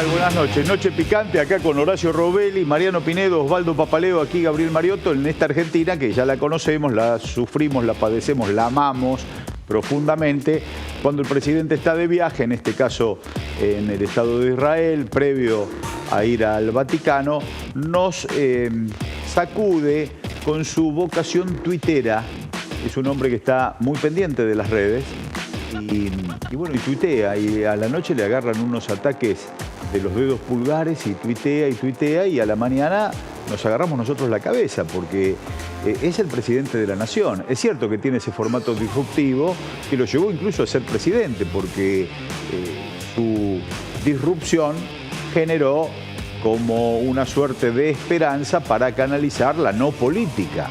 tal? Buenas noches. Noche picante acá con Horacio Robelli, Mariano Pinedo, Osvaldo Papaleo, aquí Gabriel Mariotto, en esta Argentina que ya la conocemos, la sufrimos, la padecemos, la amamos profundamente. Cuando el presidente está de viaje, en este caso en el Estado de Israel, previo a ir al Vaticano, nos sacude con su vocación tuitera. Es un hombre que está muy pendiente de las redes y tuitea, y a la noche le agarran unos ataques de los dedos pulgares y tuitea, y a la mañana nos agarramos nosotros la cabeza porque es el presidente de la nación. Es cierto que tiene ese formato disruptivo que lo llevó incluso a ser presidente, porque su disrupción generó como una suerte de esperanza para canalizar la no política.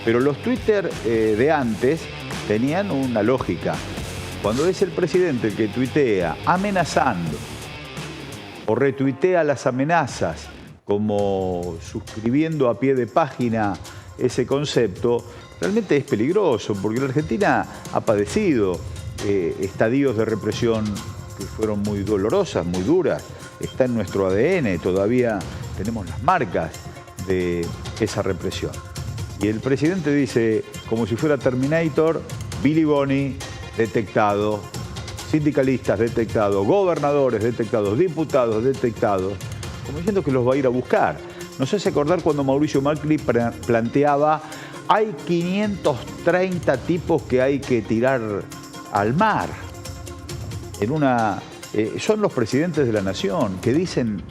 Pero los Twitter de antes tenían una lógica. Cuando es el presidente el que tuitea amenazando o retuitea las amenazas, como suscribiendo a pie de página ese concepto, realmente es peligroso, porque la Argentina ha padecido estadios de represión que fueron muy dolorosas, muy duras. Está en nuestro ADN, todavía tenemos las marcas de esa represión. Y el presidente dice, como si fuera Terminator, Billy Boni detectado, sindicalistas detectados, gobernadores detectados, diputados detectados, como diciendo que los va a ir a buscar. Nos hace acordar cuando Mauricio Macri planteaba, hay 530 tipos que hay que tirar al mar. Son los presidentes de la nación que dicen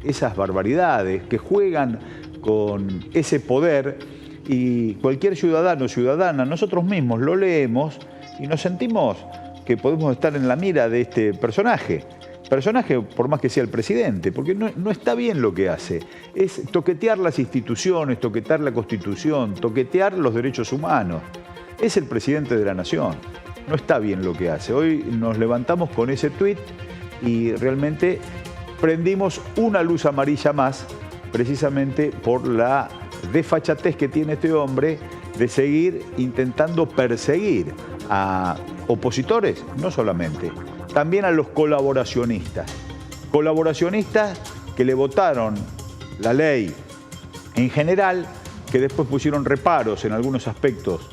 esas barbaridades, que juegan con ese poder, y cualquier ciudadano o ciudadana, nosotros mismos lo leemos y nos sentimos que podemos estar en la mira de este personaje. Personaje por más que sea el presidente, porque no está bien lo que hace. Es toquetear las instituciones, toquetear la Constitución, toquetear los derechos humanos. Es el presidente de la nación. No está bien lo que hace. Hoy nos levantamos con ese tuit y realmente prendimos una luz amarilla más, precisamente por la desfachatez que tiene este hombre de seguir intentando perseguir a opositores, no solamente, también a los colaboracionistas. Colaboracionistas que le votaron la ley en general, que después pusieron reparos en algunos aspectos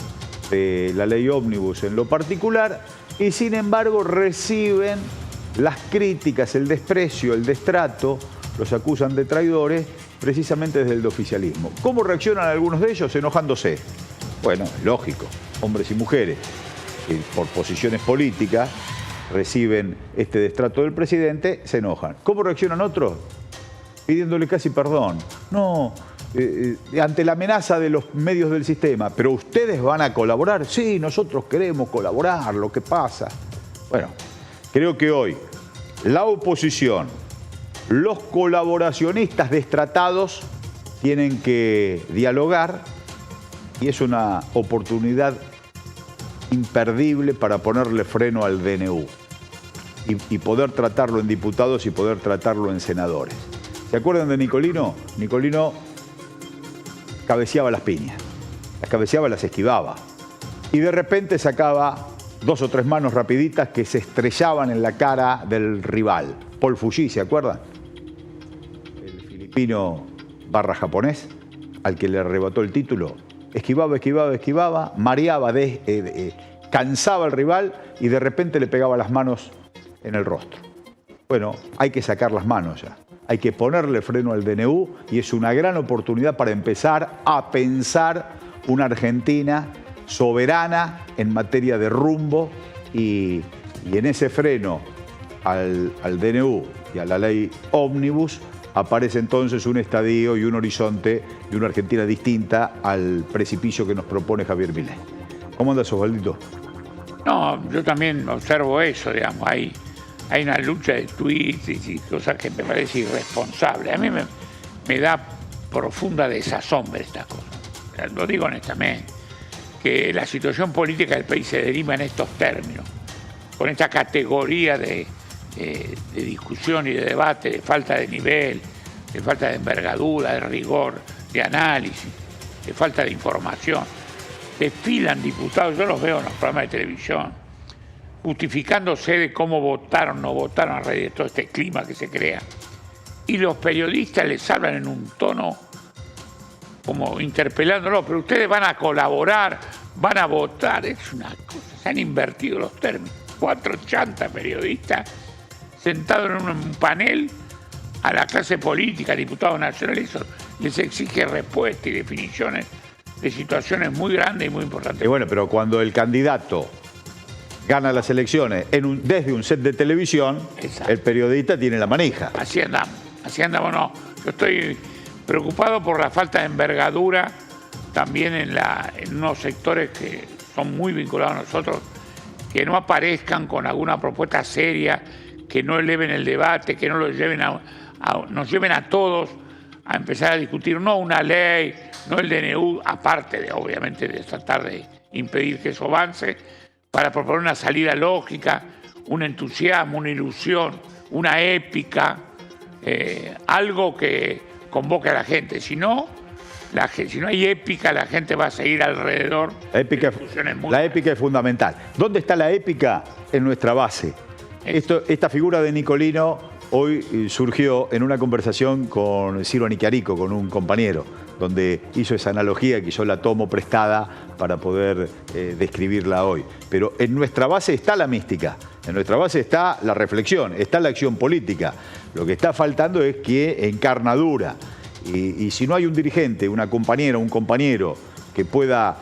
de la ley ómnibus en lo particular, y sin embargo reciben las críticas, el desprecio, el destrato, los acusan de traidores, precisamente desde el oficialismo. ¿Cómo reaccionan algunos de ellos? Enojándose. Bueno, es lógico, hombres y mujeres que por posiciones políticas reciben este destrato del presidente, se enojan. ¿Cómo reaccionan otros? Pidiéndole casi perdón. No, ante la amenaza de los medios del sistema. ¿Pero ustedes van a colaborar? Sí, nosotros queremos colaborar, lo que pasa. Bueno, creo que hoy la oposición, los colaboracionistas destratados tienen que dialogar, y es una oportunidad imperdible para ponerle freno al DNU y poder tratarlo en diputados y poder tratarlo en senadores. ¿Se acuerdan de Nicolino? Nicolino cabeceaba las piñas, las cabeceaba, las esquivaba, y de repente sacaba 2 o 3 manos rapiditas que se estrellaban en la cara del rival. Paul Fuji, ¿se acuerdan? El filipino barra japonés, al que le arrebató el título. Esquivaba, mareaba, cansaba al rival y de repente le pegaba las manos en el rostro. Bueno, hay que sacar las manos ya. Hay que ponerle freno al DNU, y es una gran oportunidad para empezar a pensar una Argentina soberana en materia de rumbo, y en ese freno al DNU y a la ley ómnibus aparece entonces un estadio y un horizonte de una Argentina distinta al precipicio que nos propone Javier Milei. ¿Cómo andas, Osvaldito? No, yo también observo eso, digamos. Hay una lucha de tweets y cosas que me parece irresponsable. A mí me da profunda desazón ver estas cosas. O sea, lo digo honestamente, que la situación política del país se deriva en estos términos, con esta categoría de discusión y de debate, de falta de nivel, de falta de envergadura, de rigor, de análisis, de falta de información. Desfilan diputados, yo los veo en los programas de televisión, justificándose de cómo votaron, no votaron a raíz de todo este clima que se crea y los periodistas les hablan en un tono como interpelándolo, pero ustedes van a colaborar, van a votar. Es una cosa, se han invertido los términos. 4 chantas periodistas sentados en un panel a la clase política, diputados nacionales, eso les exige respuestas y definiciones de situaciones muy grandes y muy importantes. Y bueno, pero cuando el candidato gana las elecciones desde un set de televisión, exacto, el periodista tiene la manija. Así andamos, no. Yo estoy preocupado por la falta de envergadura también en unos sectores que son muy vinculados a nosotros, que no aparezcan con alguna propuesta seria, que no eleven el debate, que no nos lleven a todos a empezar a discutir, no una ley, no el DNU, aparte de, obviamente, de tratar de impedir que eso avance, para proponer una salida lógica, un entusiasmo, una ilusión, una épica, algo que convoque a la gente. Si no hay épica, la gente va a seguir alrededor. La épica es fundamental. ¿Dónde está la épica? En nuestra base. Esta figura de Nicolino hoy surgió en una conversación con Ciro Aniquiarico, con un compañero, donde hizo esa analogía que yo la tomo prestada para poder describirla hoy. Pero en nuestra base está la mística, en nuestra base está la reflexión, está la acción política. Lo que está faltando es que encarnadura. Y si no hay un dirigente, una compañera, un compañero que pueda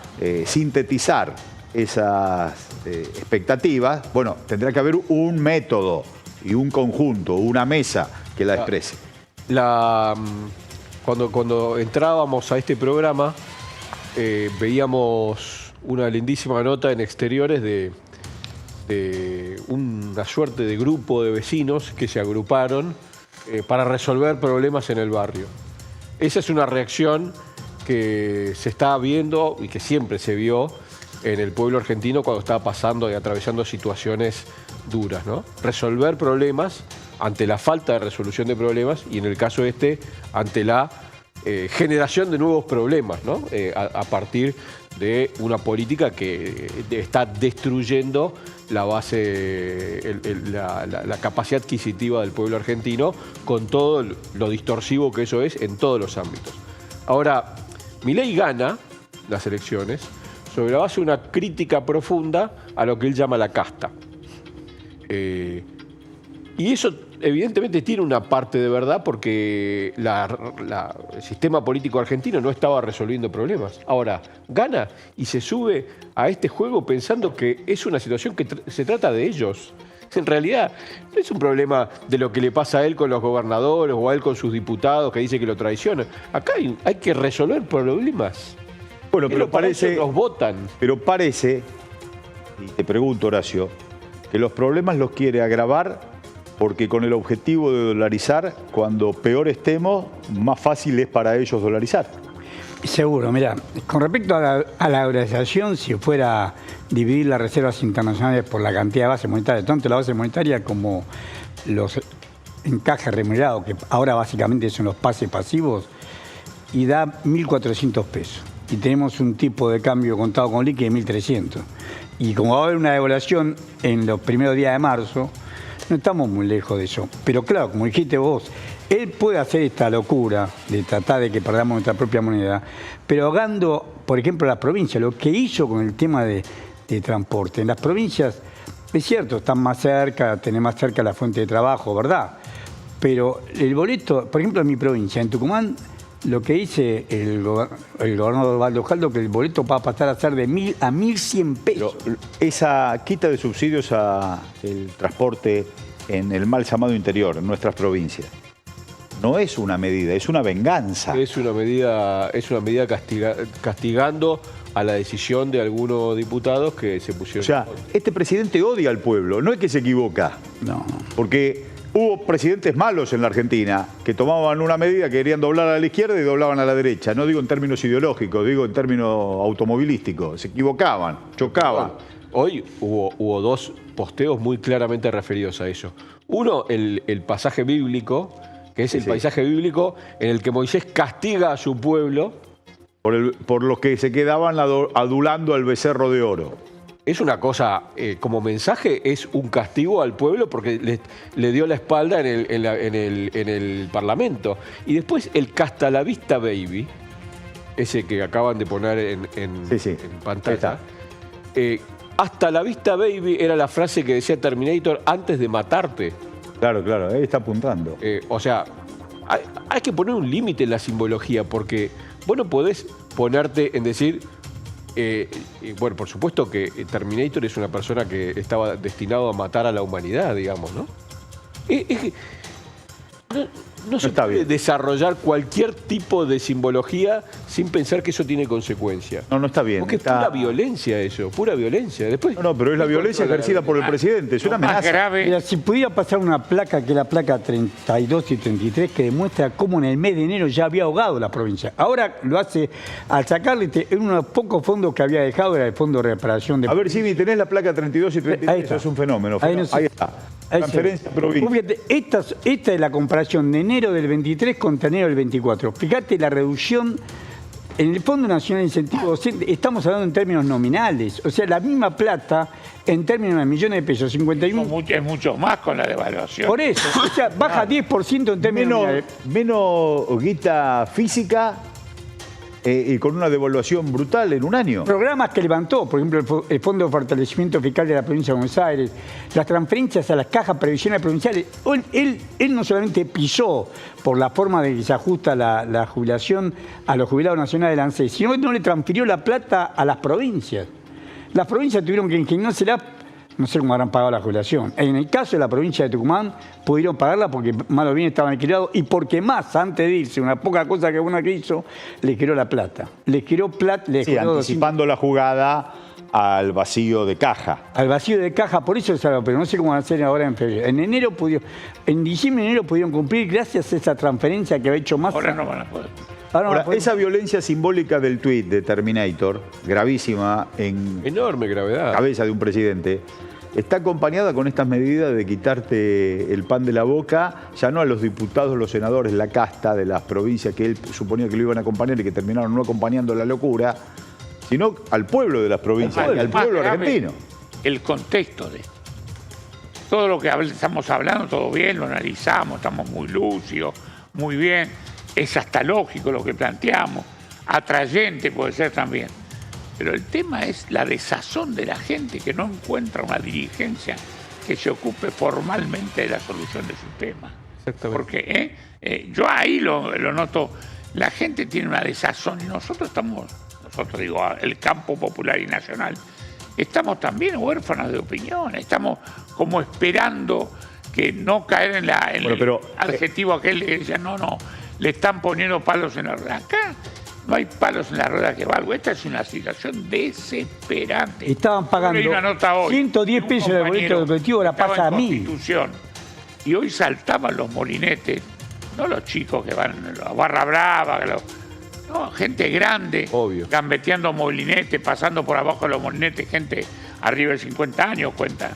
sintetizar esas expectativas, bueno, tendrá que haber un método y un conjunto, una mesa que la exprese. Cuando entrábamos a este programa, veíamos una lindísima nota en Exteriores de una suerte de grupo de vecinos que se agruparon para resolver problemas en el barrio. Esa es una reacción que se está viendo y que siempre se vio en el pueblo argentino cuando estaba pasando y atravesando situaciones duras, ¿no? Resolver problemas ante la falta de resolución de problemas y en el caso ante la generación de nuevos problemas, ¿no? A partir de una política que está destruyendo la base, la capacidad adquisitiva del pueblo argentino con todo lo distorsivo que eso es en todos los ámbitos. Ahora, Milei gana las elecciones sobre la base de una crítica profunda a lo que él llama la casta. Y eso evidentemente tiene una parte de verdad porque el sistema político argentino no estaba resolviendo problemas. Ahora, gana y se sube a este juego pensando que es una situación que se trata de ellos. En realidad, no es un problema de lo que le pasa a él con los gobernadores o a él con sus diputados que dice que lo traicionan. Acá hay que resolver problemas. Bueno, pero parece, los votan. Pero parece, y te pregunto, Horacio, que los problemas los quiere agravar porque con el objetivo de dolarizar, cuando peor estemos, más fácil es para ellos dolarizar. Seguro, mira, con respecto a la dolarización, si fuera dividir las reservas internacionales por la cantidad de base monetaria, tanto la base monetaria como los encajes remunerados, que ahora básicamente son los pases pasivos, y da 1.400 pesos. Y tenemos un tipo de cambio contado con liqui de 1.300. Y como va a haber una devaluación en los primeros días de marzo, no estamos muy lejos de eso. Pero claro, como dijiste vos, él puede hacer esta locura de tratar de que perdamos nuestra propia moneda, pero ahogando, por ejemplo, las provincias, lo que hizo con el tema de transporte. En las provincias, es cierto, están más cerca, tenés más cerca la fuente de trabajo, ¿verdad? Pero el boleto, por ejemplo, en mi provincia, en Tucumán, lo que dice el gobernador Osvaldo Jaldo, que el boleto va a pasar a ser de 1.000 a 1.100 pesos. Pero esa quita de subsidios al transporte en el mal llamado interior, en nuestras provincias, no es una medida, es una venganza. Es una medida castigando a la decisión de algunos diputados que se pusieron. O sea, este presidente odia al pueblo, no es que se equivoca. No. Porque hubo presidentes malos en la Argentina que tomaban una medida, que querían doblar a la izquierda y doblaban a la derecha. No digo en términos ideológicos, digo en términos automovilísticos. Se equivocaban, chocaban. Hoy hubo dos posteos muy claramente referidos a eso. Uno, el pasaje bíblico, que es el paisaje bíblico en el que Moisés castiga a su pueblo. Por los que se quedaban adulando al becerro de oro. es una cosa, como mensaje, es un castigo al pueblo porque le dio la espalda en el Parlamento. Y después el "hasta la vista, baby", ese que acaban de poner en pantalla. "Hasta la vista, baby" era la frase que decía Terminator antes de matarte. Claro, claro, ahí está apuntando. O sea, hay que poner un límite en la simbología porque vos no podés ponerte en decir... bueno, por supuesto que Terminator es una persona que estaba destinado a matar a la humanidad, digamos, ¿no? Es que no se puede desarrollar cualquier tipo de simbología sin pensar que eso tiene consecuencias. No está bien. Porque es pura violencia eso, pura violencia. Después, no, pero es la violencia ejercida por el presidente, es una amenaza. Grave. Mira, si pudiera pasar una placa, que es la placa 32 y 33, que demuestra cómo en el mes de enero ya había ahogado la provincia. Ahora lo hace, al sacarle uno de los pocos fondos que había dejado, era el Fondo de Reparación de... A ver, Simi, tenés la placa 32 y 33, ahí está. eso es un fenómeno. Ahí no sé. Ahí está. Transferencia provincia. Fíjate, esta es la comparación de enero del 23 contra enero del 24. Fíjate la reducción en el Fondo Nacional de Incentivo Docente. Estamos hablando en términos nominales. O sea, la misma plata en términos de millones de pesos. 51. Es mucho más con la devaluación. Por eso. O sea, baja 10% en términos nominales. Menos guita física y con una devaluación brutal en un año. Programas que levantó, por ejemplo, el Fondo de Fortalecimiento Fiscal de la Provincia de Buenos Aires, las transferencias a las cajas previsionales provinciales. Él no solamente pisó por la forma de que se ajusta la jubilación a los jubilados nacionales del ANSES, sino que no le transfirió la plata a las provincias. Las provincias tuvieron que ingeniársela, no sé cómo habrán pagado la jubilación. En el caso de la provincia de Tucumán, pudieron pagarla porque más o menos estaban alquilados y porque más, antes de irse, una poca cosa que una que hizo, le giró la plata. Le giró plata, sí, anticipando la jugada al vacío de caja. Al vacío de caja, por eso es algo, pero no sé cómo van a hacer ahora en febrero. En diciembre y enero pudieron cumplir gracias a esa transferencia que había hecho Massa. Ahora no van a poder. Ahora, esa violencia simbólica del tuit de Terminator, gravísima en enorme gravedad, cabeza de un presidente, está acompañada con estas medidas de quitarte el pan de la boca, ya no a los diputados, los senadores, la casta de las provincias que él suponía que lo iban a acompañar y que terminaron no acompañando la locura, sino al pueblo de las provincias, al pueblo argentino. El contexto de esto. Todo lo que estamos hablando, todo bien, lo analizamos, estamos muy lúcidos, muy bien. Es hasta lógico lo que planteamos, atrayente puede ser también. Pero el tema es la desazón de la gente que no encuentra una dirigencia que se ocupe formalmente de la solución de su tema. Exactamente. Porque yo ahí lo noto, la gente tiene una desazón y nosotros digo, el campo popular y nacional, estamos también huérfanos de opinión, estamos como esperando que no caer en el adjetivo aquel que decía, no, le están poniendo palos en la rueda. Acá no hay palos en la rueda que valga. Esta es una situación desesperante. Estaban pagando una nota hoy, 110 pesos de boleto de colectivo, ahora pasa a 1000. Y hoy saltaban los molinetes, no los chicos que van, la barra brava, no, gente grande, obvio, gambeteando molinetes, pasando por abajo de los molinetes, gente arriba de 50 años, cuenta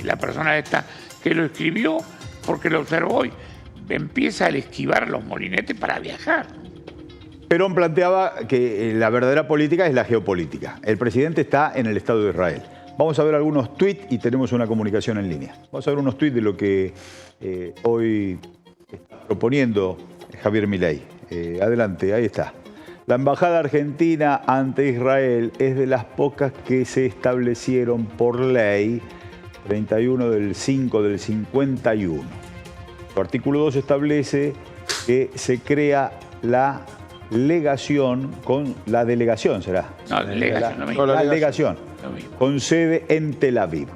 la persona esta que lo escribió porque lo observó hoy. Empieza a esquivar los molinetes para viajar. Perón planteaba que la verdadera política es la geopolítica. El presidente está en el Estado de Israel. Vamos a ver algunos tuits y tenemos una comunicación en línea. Vamos a ver unos tuits de lo que hoy está proponiendo Javier Milei. Adelante, ahí está. La embajada argentina ante Israel es de las pocas que se establecieron por ley 31 del 5 del 51. El artículo 2 establece que se crea la legación con la delegación, ¿será? No, delegación. La delegación con sede en Tel Aviv.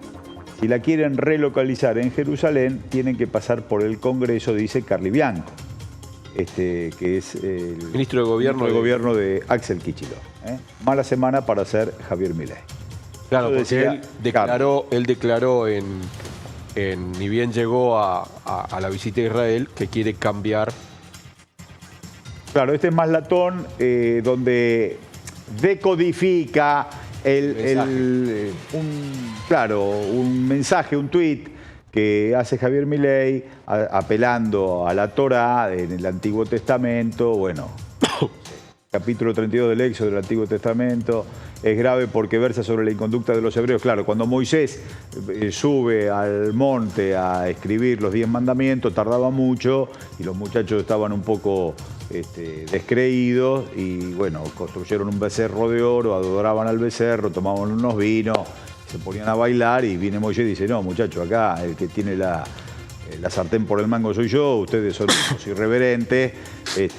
Si la quieren relocalizar en Jerusalén, tienen que pasar por el Congreso, dice Carly Bianco, que es el ministro de Gobierno de Axel Kicillof. Mala semana para ser Javier Milei. Claro, porque él declaró ni bien llegó a la visita a Israel, que quiere cambiar. Claro, este es más latón, donde decodifica un mensaje, un tuit que hace Javier Milei apelando a la Torá en el Antiguo Testamento, bueno, capítulo 32 del Éxodo del Antiguo Testamento, es grave porque versa sobre la inconducta de los hebreos. Claro, cuando Moisés sube al monte a escribir los 10 mandamientos, tardaba mucho y los muchachos estaban un poco descreídos y bueno, construyeron un becerro de oro, adoraban al becerro, tomaban unos vinos, se ponían a bailar y viene Moisés y dice, no muchachos, acá el que tiene la sartén por el mango soy yo, ustedes son unos irreverentes,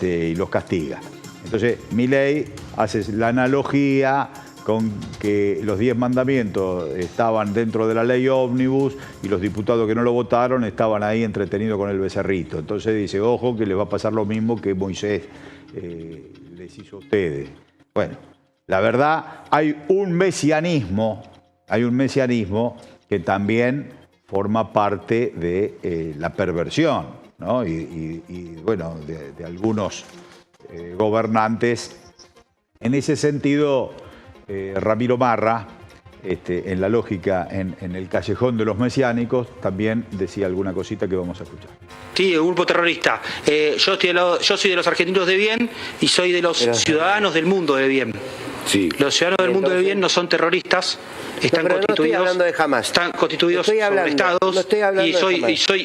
y los castiga. Entonces, Milei hace la analogía con que los 10 mandamientos estaban dentro de la ley ómnibus y los diputados que no lo votaron estaban ahí entretenidos con el becerrito. Entonces dice, ojo, que les va a pasar lo mismo que Moisés les hizo a ustedes. Bueno, la verdad, hay un mesianismo que también forma parte de la perversión, ¿no? Y bueno, de algunos gobernantes. En ese sentido, Ramiro Marra, en la lógica, en el callejón de los mesiánicos, también decía alguna cosita que vamos a escuchar. Sí, un grupo terrorista. Yo soy de los argentinos de bien y soy de los ciudadanos del mundo de bien. Sí. Los ciudadanos del mundo de bien no son terroristas, están constituidos. No estoy hablando de Hamas. Están constituidos sobre estados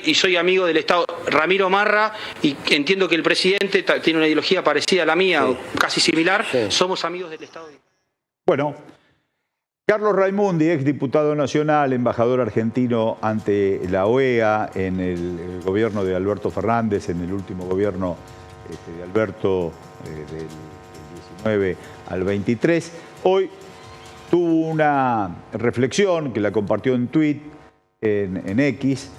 y soy amigo del Estado. Ramiro Marra, y entiendo que el presidente tiene una ideología parecida a la mía, sí, o casi similar. Sí. Somos amigos del Estado. Bueno, Carlos Raimundi, exdiputado nacional, embajador argentino ante la OEA en el gobierno de Alberto Fernández, en el último gobierno de Alberto del 19 al 23. Hoy tuvo una reflexión que la compartió en tweet, en X,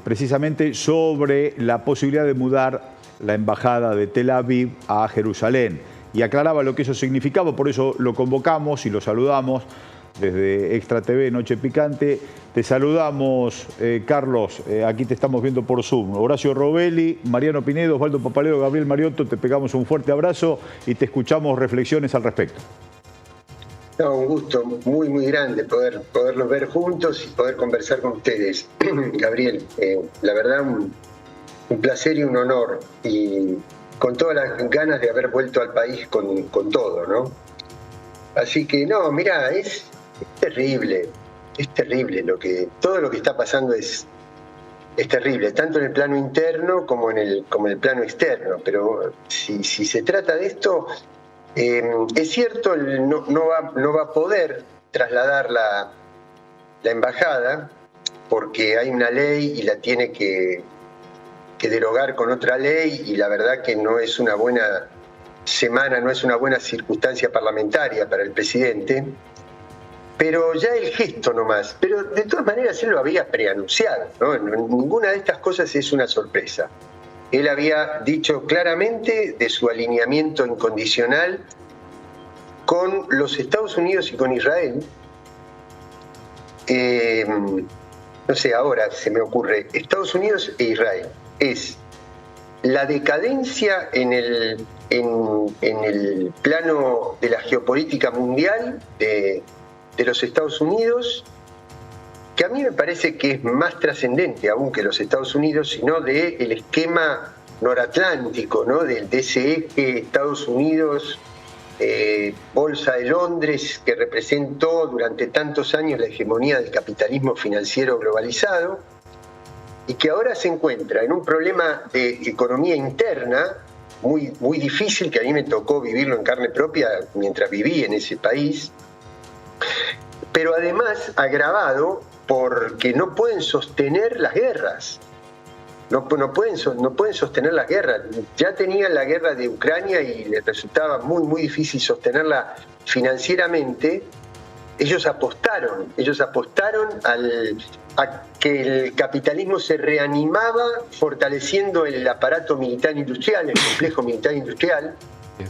precisamente sobre la posibilidad de mudar la embajada de Tel Aviv a Jerusalén. Y aclaraba lo que eso significaba, por eso lo convocamos y lo saludamos desde Extra TV, Noche Picante. Te saludamos, Carlos, aquí te estamos viendo por Zoom. Horacio Robelli, Mariano Pinedo, Osvaldo Papaleo, Gabriel Mariotto, te pegamos un fuerte abrazo y te escuchamos reflexiones al respecto. No, un gusto muy, muy grande poderlos ver juntos y poder conversar con ustedes. Gabriel, la verdad, un placer y un honor, y con todas las ganas de haber vuelto al país con todo, ¿no? Así que, no, mirá, es terrible todo lo que está pasando es terrible, tanto en el plano interno como en el plano externo, pero si se trata de esto, es cierto, no va a poder trasladar la embajada porque hay una ley y la tiene que derogar con otra ley, y la verdad que no es una buena semana, no es una buena circunstancia parlamentaria para el presidente, pero ya el gesto nomás, pero de todas maneras él lo había preanunciado, ¿no? Ninguna de estas cosas es una sorpresa. Él había dicho claramente de su alineamiento incondicional con los Estados Unidos y con Israel. No sé, ahora se me ocurre, Estados Unidos e Israel. Es la decadencia en el plano de la geopolítica mundial de los Estados Unidos, que a mí me parece que es más trascendente aún que los Estados Unidos, sino del esquema noratlántico, ¿no? De ese eje Estados Unidos, Bolsa de Londres, que representó durante tantos años la hegemonía del capitalismo financiero globalizado, y que ahora se encuentra en un problema de economía interna muy, muy difícil, que a mí me tocó vivirlo en carne propia mientras viví en ese país, pero además agravado porque no pueden sostener las guerras. No pueden sostener las guerras. Ya tenían la guerra de Ucrania y les resultaba muy, muy difícil sostenerla financieramente. Ellos apostaron a que el capitalismo se reanimaba fortaleciendo el aparato militar industrial, el complejo militar industrial,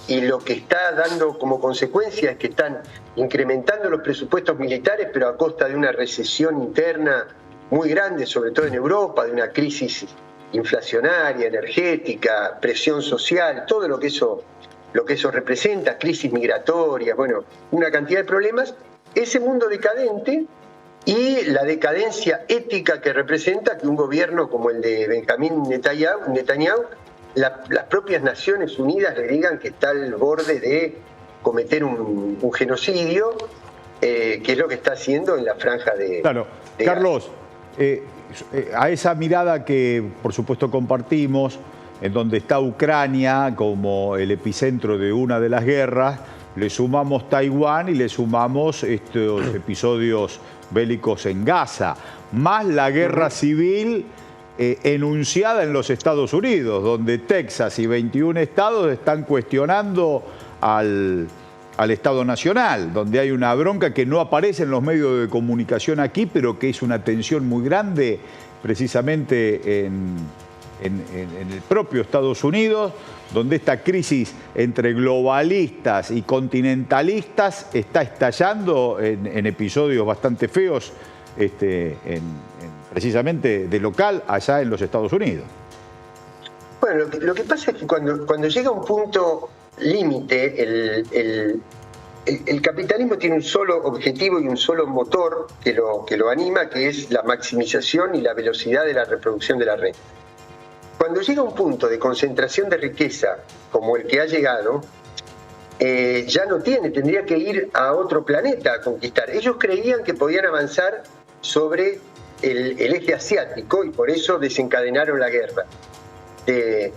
y lo que está dando como consecuencia es que están incrementando los presupuestos militares, pero a costa de una recesión interna muy grande, sobre todo en Europa, de una crisis inflacionaria, energética, presión social, todo lo que eso representa, crisis migratorias, bueno, una cantidad de problemas. Ese mundo decadente y la decadencia ética que representa que un gobierno como el de Benjamín Netanyahu las propias Naciones Unidas le digan que está al borde de cometer un genocidio, que es lo que está haciendo en la franja de... Claro, de Carlos, a esa mirada que por supuesto compartimos, en donde está Ucrania como el epicentro de una de las guerras, le sumamos Taiwán y le sumamos estos episodios bélicos en Gaza, más la guerra civil enunciada en los Estados Unidos, donde Texas y 21 estados están cuestionando al Estado Nacional, donde hay una bronca que no aparece en los medios de comunicación aquí, pero que es una tensión muy grande precisamente en el propio Estados Unidos, donde esta crisis entre globalistas y continentalistas está estallando en episodios bastante feos, precisamente de local allá en los Estados Unidos. Bueno, lo que pasa es que cuando llega un punto límite, el capitalismo tiene un solo objetivo y un solo motor que lo anima, que es la maximización y la velocidad de la reproducción de la red. Cuando llega un punto de concentración de riqueza como el que ha llegado, ya no tendría que ir a otro planeta a conquistar. Ellos creían que podían avanzar sobre el eje asiático y por eso desencadenaron la guerra de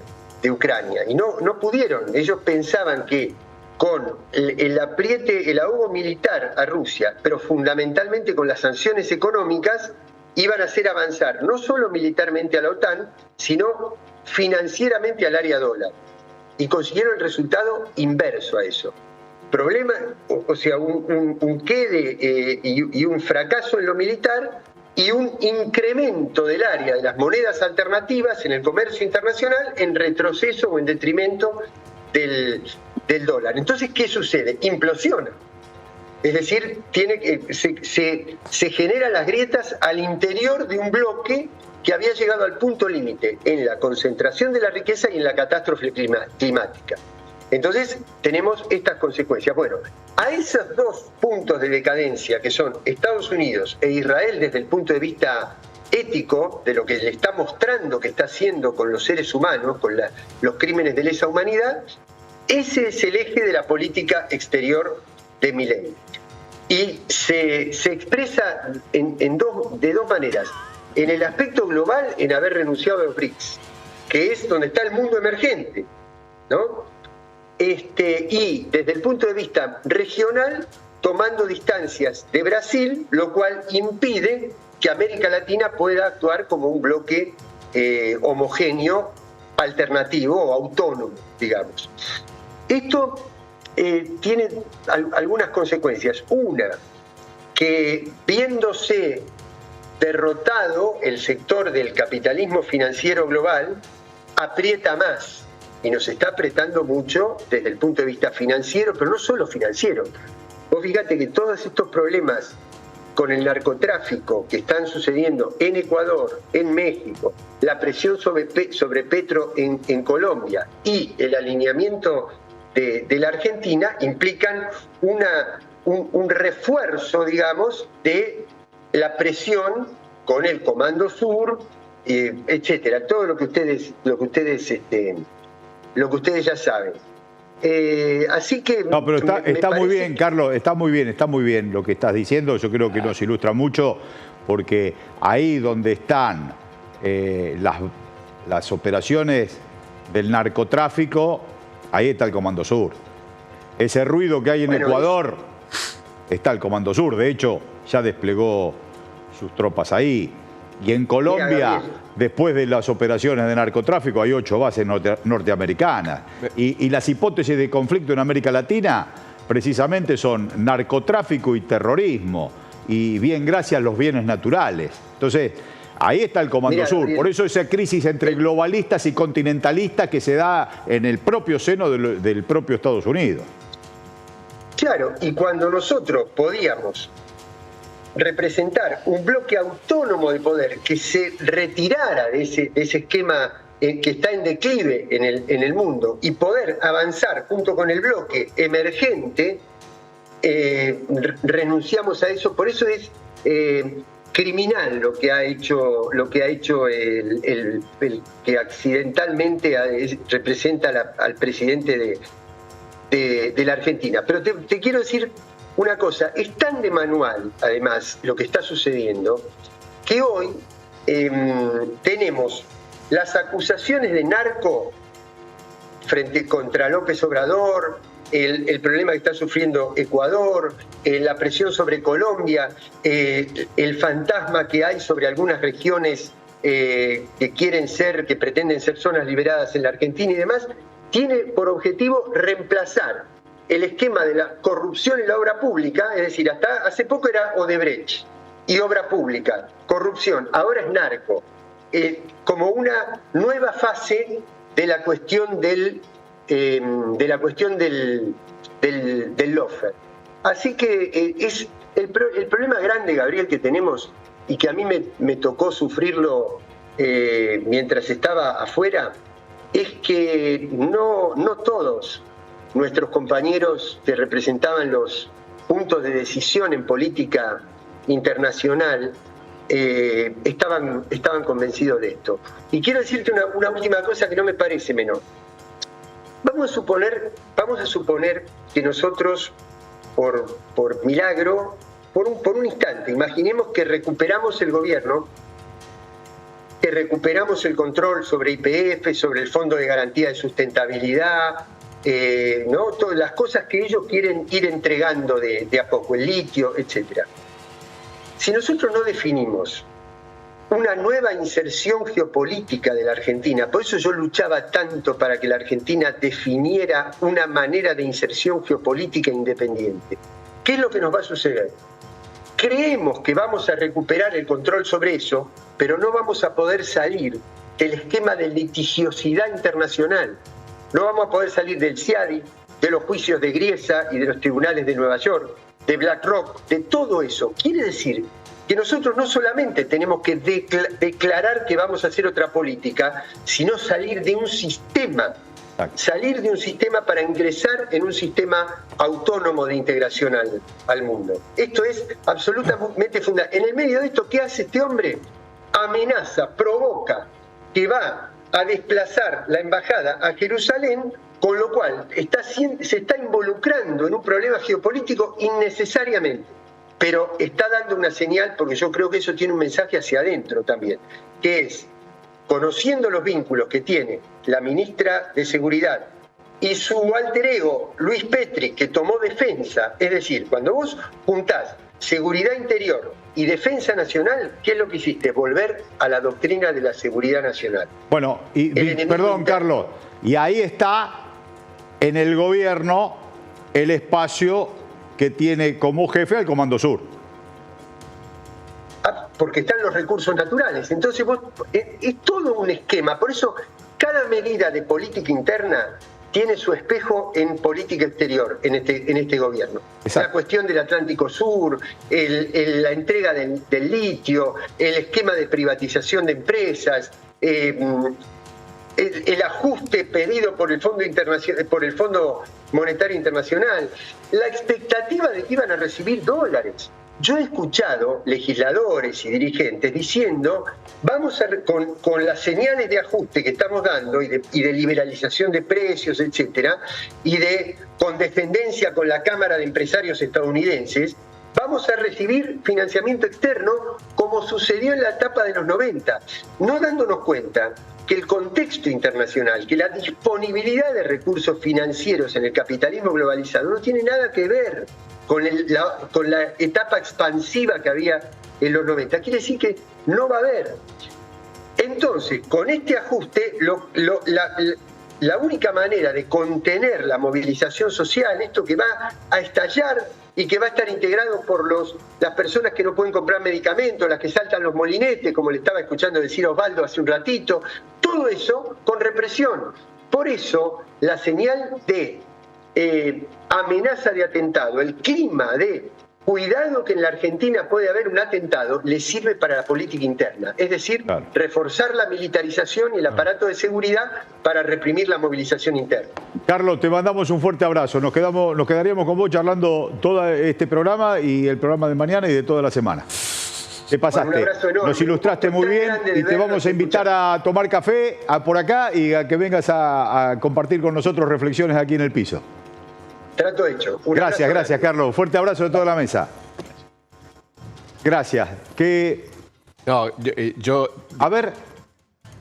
Ucrania. Y no pudieron. Ellos pensaban que con el apriete, el ahogo militar a Rusia, pero fundamentalmente con las sanciones económicas, iban a hacer avanzar no solo militarmente a la OTAN, sino financieramente al área dólar. Y consiguieron el resultado inverso a eso. Problema, o sea, un quede y un fracaso en lo militar y un incremento del área de las monedas alternativas en el comercio internacional en retroceso o en detrimento del dólar. Entonces, ¿qué sucede? Implosiona. Es decir, se generan las grietas al interior de un bloque que había llegado al punto límite en la concentración de la riqueza y en la catástrofe climática. Entonces, tenemos estas consecuencias. Bueno, a esos dos puntos de decadencia, que son Estados Unidos e Israel desde el punto de vista ético, de lo que le está mostrando que está haciendo con los seres humanos, con los crímenes de lesa humanidad, ese es el eje de la política exterior de Milei. Y se expresa de dos maneras. En el aspecto global, en haber renunciado a los BRICS, que es donde está el mundo emergente, ¿no? Y desde el punto de vista regional, tomando distancias de Brasil, lo cual impide que América Latina pueda actuar como un bloque homogéneo, alternativo o autónomo, digamos. Esto tiene algunas consecuencias. Una, que viéndose derrotado el sector del capitalismo financiero global, aprieta más. Y nos está apretando mucho desde el punto de vista financiero, pero no solo financiero. Vos fíjate que todos estos problemas con el narcotráfico que están sucediendo en Ecuador, en México, la presión sobre Petro en Colombia y el alineamiento de la Argentina implican un refuerzo, digamos, de la presión con el Comando Sur, etcétera, todo lo que ustedes ya saben. Así que... No, pero está muy bien, Carlos, está muy bien lo que estás diciendo. Yo creo que nos ilustra mucho, porque ahí donde están las operaciones del narcotráfico, ahí está el Comando Sur. Ese ruido que hay en Ecuador, está el Comando Sur. De hecho, ya desplegó sus tropas ahí. Y en Colombia, después de las operaciones de narcotráfico, hay 8 bases norteamericanas. Y las hipótesis de conflicto en América Latina precisamente son narcotráfico y terrorismo. Y bien, gracias, los bienes naturales. Entonces, ahí está el Comando Sur. Por eso esa crisis entre globalistas y continentalistas que se da en el propio seno del propio Estados Unidos. Claro, y cuando nosotros podíamos representar un bloque autónomo de poder que se retirara de ese esquema que está en declive en el mundo y poder avanzar junto con el bloque emergente, renunciamos a eso. Por eso criminal lo que ha hecho el que accidentalmente representa al presidente de la Argentina. Pero te quiero decir una cosa, es tan de manual, además, lo que está sucediendo, que hoy tenemos las acusaciones de narco contra López Obrador, el problema que está sufriendo Ecuador, la presión sobre Colombia, el fantasma que hay sobre algunas regiones que pretenden ser zonas liberadas en la Argentina y demás, tiene por objetivo reemplazar el esquema de la corrupción en la obra pública, es decir, hasta hace poco era Odebrecht y obra pública, corrupción, ahora es narco, como una nueva fase de la cuestión del lawfare. Así que es el problema grande, Gabriel, que tenemos y que a mí me tocó sufrirlo mientras estaba afuera, es que no todos nuestros compañeros que representaban los puntos de decisión en política internacional estaban convencidos de esto. Y quiero decirte una última cosa que no me parece menor. Vamos a suponer que nosotros, por milagro, por un instante, imaginemos que recuperamos el gobierno, que recuperamos el control sobre YPF, sobre el Fondo de Garantía de Sustentabilidad, ¿no? Todas las cosas que ellos quieren ir entregando de a poco, el litio, etc. Si nosotros no definimos una nueva inserción geopolítica de la Argentina, por eso yo luchaba tanto para que la Argentina definiera una manera de inserción geopolítica independiente. ¿Qué es lo que nos va a suceder? Creemos que vamos a recuperar el control sobre eso, pero no vamos a poder salir del esquema de litigiosidad internacional. No vamos a poder salir del CIADI, de los juicios de Griesa y de los tribunales de Nueva York, de BlackRock, de todo eso. Quiere decir que nosotros no solamente tenemos que declarar que vamos a hacer otra política, sino salir de un sistema para ingresar en un sistema autónomo de integración al mundo. Esto es absolutamente fundamental. En el medio de esto, ¿qué hace este hombre? Amenaza, provoca que va a desplazar la embajada a Jerusalén, con lo cual se está involucrando en un problema geopolítico innecesariamente. Pero está dando una señal, porque yo creo que eso tiene un mensaje hacia adentro también, que es, conociendo los vínculos que tiene la ministra de Seguridad y su alter ego, Luis Petri, que tomó defensa, es decir, cuando vos juntás seguridad interior y defensa nacional, ¿qué es lo que hiciste? Volver a la doctrina de la seguridad nacional. Bueno, perdón, Carlos, y ahí está en el gobierno el espacio que tiene como jefe al Comando Sur. Porque están los recursos naturales. Entonces es todo un esquema. Por eso cada medida de política interna tiene su espejo en política exterior en este gobierno. Exacto. La cuestión del Atlántico Sur, la entrega del litio, el esquema de privatización de empresas, el ajuste pedido por el Fondo Monetario Internacional, la expectativa de que iban a recibir dólares. Yo he escuchado legisladores y dirigentes diciendo, con las señales de ajuste que estamos dando y de liberalización de precios, etcétera, y de condescendencia con la Cámara de Empresarios estadounidenses, vamos a recibir financiamiento externo como sucedió en la etapa de los 90, no dándonos cuenta que el contexto internacional, que la disponibilidad de recursos financieros en el capitalismo globalizado no tiene nada que ver con la etapa expansiva que había en los 90. Quiere decir que no va a haber. Entonces, con este ajuste, la única manera de contener la movilización social, esto que va a estallar y que va a estar integrado por las personas que no pueden comprar medicamentos, las que saltan los molinetes, como le estaba escuchando decir Osvaldo hace un ratito, todo eso con represión. Por eso, la señal de amenaza de atentado, el clima de cuidado que en la Argentina puede haber un atentado, le sirve para la política interna. Es decir, claro, reforzar la militarización y el aparato de seguridad para reprimir la movilización interna. Carlos, te mandamos un fuerte abrazo. Nos quedaríamos con vos charlando todo este programa y el programa de mañana y de toda la semana. Te pasaste. Bueno, un abrazo enorme. Nos ilustraste muy bien y te vamos a invitar a tomar café por acá y a que vengas a compartir con nosotros reflexiones aquí en el piso. Trato hecho. Gracias, Carlos. Fuerte abrazo de toda la mesa. Gracias. No, yo... A ver,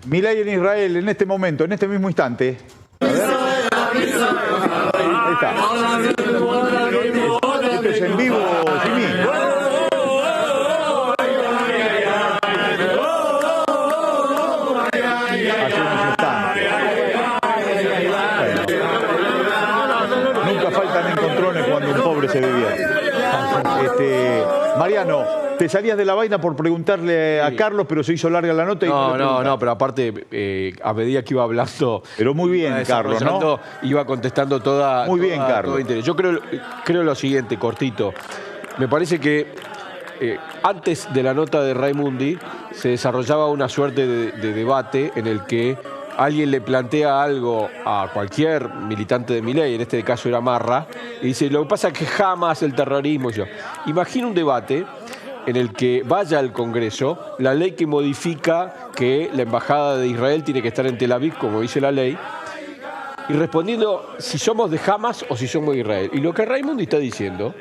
Milei en Israel en este momento, en este mismo instante. A ver. Ahí está. Esto es en vivo, Jimmy. Hace unos instantes. Bueno. Nunca faltan encontrones cuando un pobre se divierte. Mariano, te salías de la vaina por preguntarle a Carlos, pero se hizo larga la nota. No, pero aparte, a medida que iba hablando... Pero muy bien, Carlos, ¿no? Iba contestando toda... Muy bien, Carlos. Yo creo lo siguiente, cortito. Me parece que antes de la nota de Raimundi se desarrollaba una suerte de debate en el que alguien le plantea algo a cualquier militante de Milei, en este caso era Marra, y dice, lo que pasa es que jamás el terrorismo... Imagina un debate en el que vaya al Congreso la ley que modifica que la embajada de Israel tiene que estar en Tel Aviv, como dice la ley, y respondiendo si somos de Hamas o si somos de Israel. Y lo que Raimundi está diciendo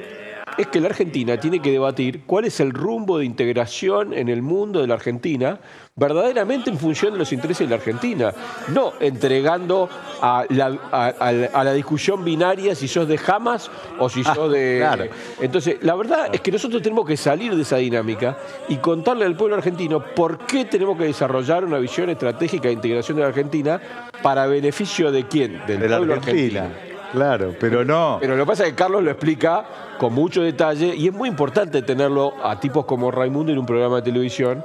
es que la Argentina tiene que debatir cuál es el rumbo de integración en el mundo de la Argentina verdaderamente en función de los intereses de la Argentina, no entregando a la discusión binaria si sos de Hamas o si sos de... Claro. Entonces, la verdad es que nosotros tenemos que salir de esa dinámica y contarle al pueblo argentino por qué tenemos que desarrollar una visión estratégica de integración de la Argentina para beneficio de quién, del pueblo argentino. Claro, pero no. Pero lo que pasa es que Carlos lo explica con mucho detalle y es muy importante tenerlo a tipos como Raimundo en un programa de televisión